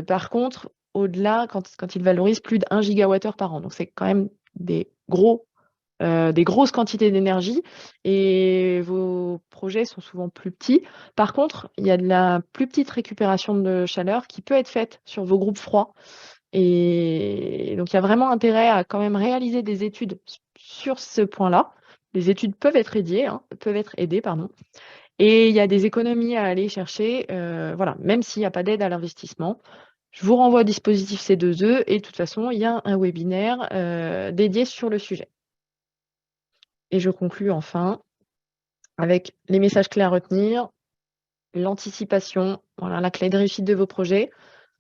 Par contre, au-delà, quand ils valorisent plus d'1 gigawattheure par an. Donc, c'est quand même des grosses quantités d'énergie et vos projets sont souvent plus petits. Par contre, il y a de la plus petite récupération de chaleur qui peut être faite sur vos groupes froids. Et donc, il y a vraiment intérêt à quand même réaliser des études sur ce point-là. Les études peuvent être aidées, pardon. Et il y a des économies à aller chercher, voilà, même s'il n'y a pas d'aide à l'investissement. Je vous renvoie au dispositif C2E et de toute façon, il y a un webinaire dédié sur le sujet. Et je conclus enfin avec les messages clés à retenir, l'anticipation, voilà, la clé de réussite de vos projets.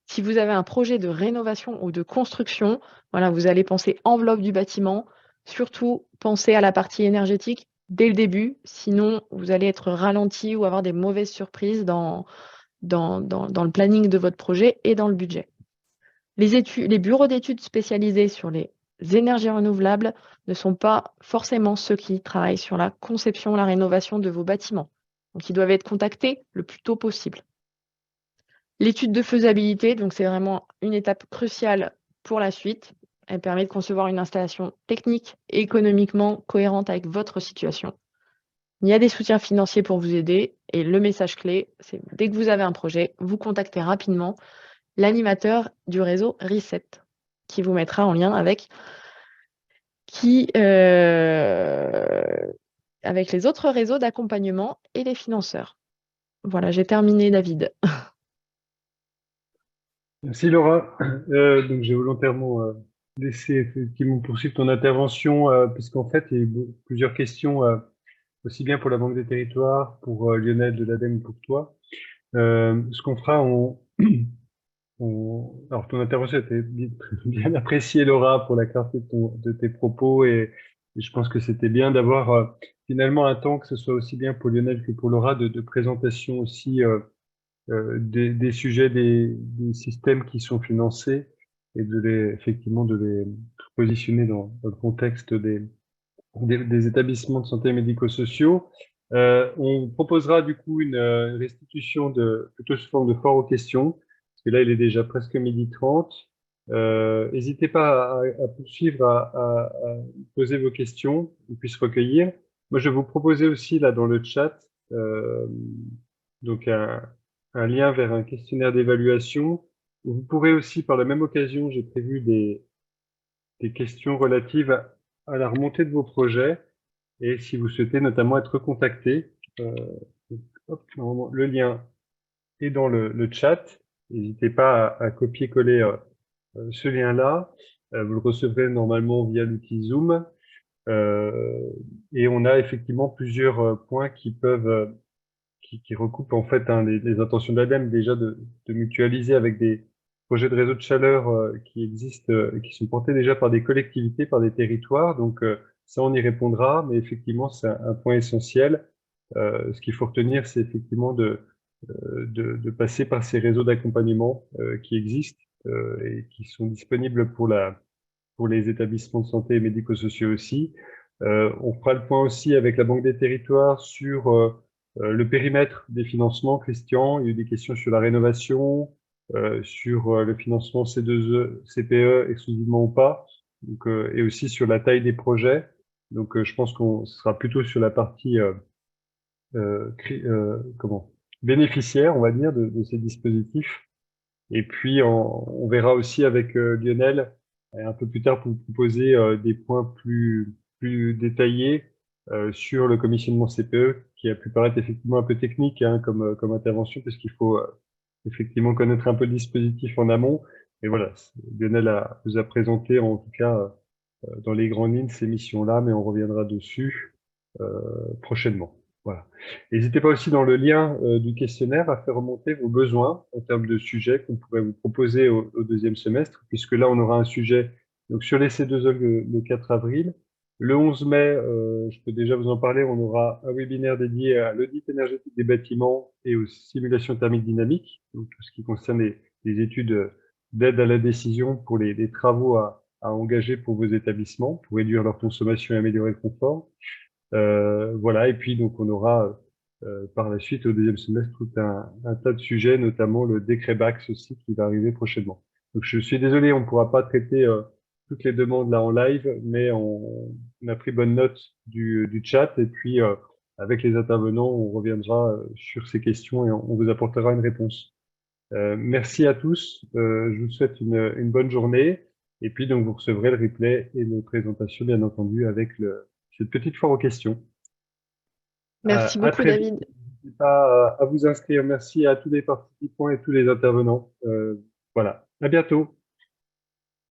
Si vous avez un projet de rénovation ou de construction, voilà, vous allez penser enveloppe du bâtiment. Surtout, pensez à la partie énergétique dès le début, sinon vous allez être ralenti ou avoir des mauvaises surprises dans le planning de votre projet et dans le budget. Les bureaux d'études spécialisés sur les énergies renouvelables ne sont pas forcément ceux qui travaillent sur la conception, la rénovation de vos bâtiments. Donc, ils doivent être contactés le plus tôt possible. L'étude de faisabilité, donc c'est vraiment une étape cruciale pour la suite. Elle permet de concevoir une installation technique et économiquement cohérente avec votre situation. Il y a des soutiens financiers pour vous aider et le message clé, c'est dès que vous avez un projet, vous contactez rapidement l'animateur du réseau Reset qui vous mettra en lien avec les autres réseaux d'accompagnement et les financeurs. Voilà, j'ai terminé, David. Merci Laura. Donc j'ai volontairement laissé effectivement poursuivre ton intervention puisqu'en fait il y a eu plusieurs questions aussi bien pour la Banque des Territoires, pour Lionel de l'ADEME, pour toi. Ce qu'on fera, alors ton intervention était bien appréciée Laura pour la clarté de tes propos et je pense que c'était bien d'avoir finalement un temps, que ce soit aussi bien pour Lionel que pour Laura, de présentation aussi des sujets, des systèmes qui sont financés et effectivement de les positionner dans le contexte des établissements de santé médico-sociaux. On proposera du coup une restitution plutôt sous forme de fort aux questions, parce que là, il est déjà presque 12h30. N'hésitez pas à poursuivre, à poser vos questions, qu'on puisse recueillir. Moi, je vais vous proposer aussi là dans le chat donc un lien vers un questionnaire d'évaluation. Vous pourrez aussi, par la même occasion, j'ai prévu des questions relatives à la remontée de vos projets et si vous souhaitez notamment être contacté. Hop, normalement, le lien est dans le chat. N'hésitez pas à copier-coller ce lien-là. Vous le recevrez normalement via l'outil Zoom. Et on a effectivement plusieurs points qui peuvent qui recoupent en fait les intentions de l'ADEME déjà de mutualiser avec des projets de réseau de chaleur qui existent, qui sont portés déjà par des collectivités, par des territoires. Donc ça, on y répondra, mais effectivement, c'est un point essentiel. Ce qu'il faut retenir, c'est effectivement de passer par ces réseaux d'accompagnement qui existent et qui sont disponibles pour les établissements de santé et médico-sociaux aussi. On fera le point aussi avec la Banque des Territoires sur le périmètre des financements, Christian. Il y a eu des questions sur la rénovation, sur le financement C2E, CPE exclusivement ou pas, donc, et aussi sur la taille des projets. Donc, je pense qu'on sera plutôt sur la partie bénéficiaire, on va dire, de ces dispositifs. Et puis, on verra aussi avec Lionel un peu plus tard pour vous proposer des points plus détaillés sur le commissionnement CPE, qui a pu paraître effectivement un peu technique hein, comme intervention, parce qu'il faut effectivement connaître un peu le dispositif en amont. Et voilà, Lionel vous a présenté en tout cas dans les grandes lignes ces missions-là, mais on reviendra dessus prochainement. Voilà. N'hésitez pas aussi dans le lien du questionnaire à faire remonter vos besoins en termes de sujets qu'on pourrait vous proposer au deuxième semestre, puisque là, on aura un sujet donc, sur les C2E le 4 avril. Le 11 mai, je peux déjà vous en parler, on aura un webinaire dédié à l'audit énergétique des bâtiments et aux simulations thermiques dynamiques, donc tout ce qui concerne les études d'aide à la décision pour les travaux à engager pour vos établissements, pour réduire leur consommation et améliorer le confort. Voilà, et puis donc on aura par la suite au deuxième semestre tout un tas de sujets, notamment le décret BAX aussi qui va arriver prochainement. Donc je suis désolé, on ne pourra pas traiter toutes les demandes là en live, mais on a pris bonne note du chat et puis avec les intervenants, on reviendra sur ces questions et on vous apportera une réponse. Merci à tous, je vous souhaite une bonne journée et puis donc vous recevrez le replay et les présentations bien entendu avec cette petite foire aux questions. Merci beaucoup, David. N'hésitez pas à vous inscrire. Merci à tous les participants et tous les intervenants. Voilà, à bientôt.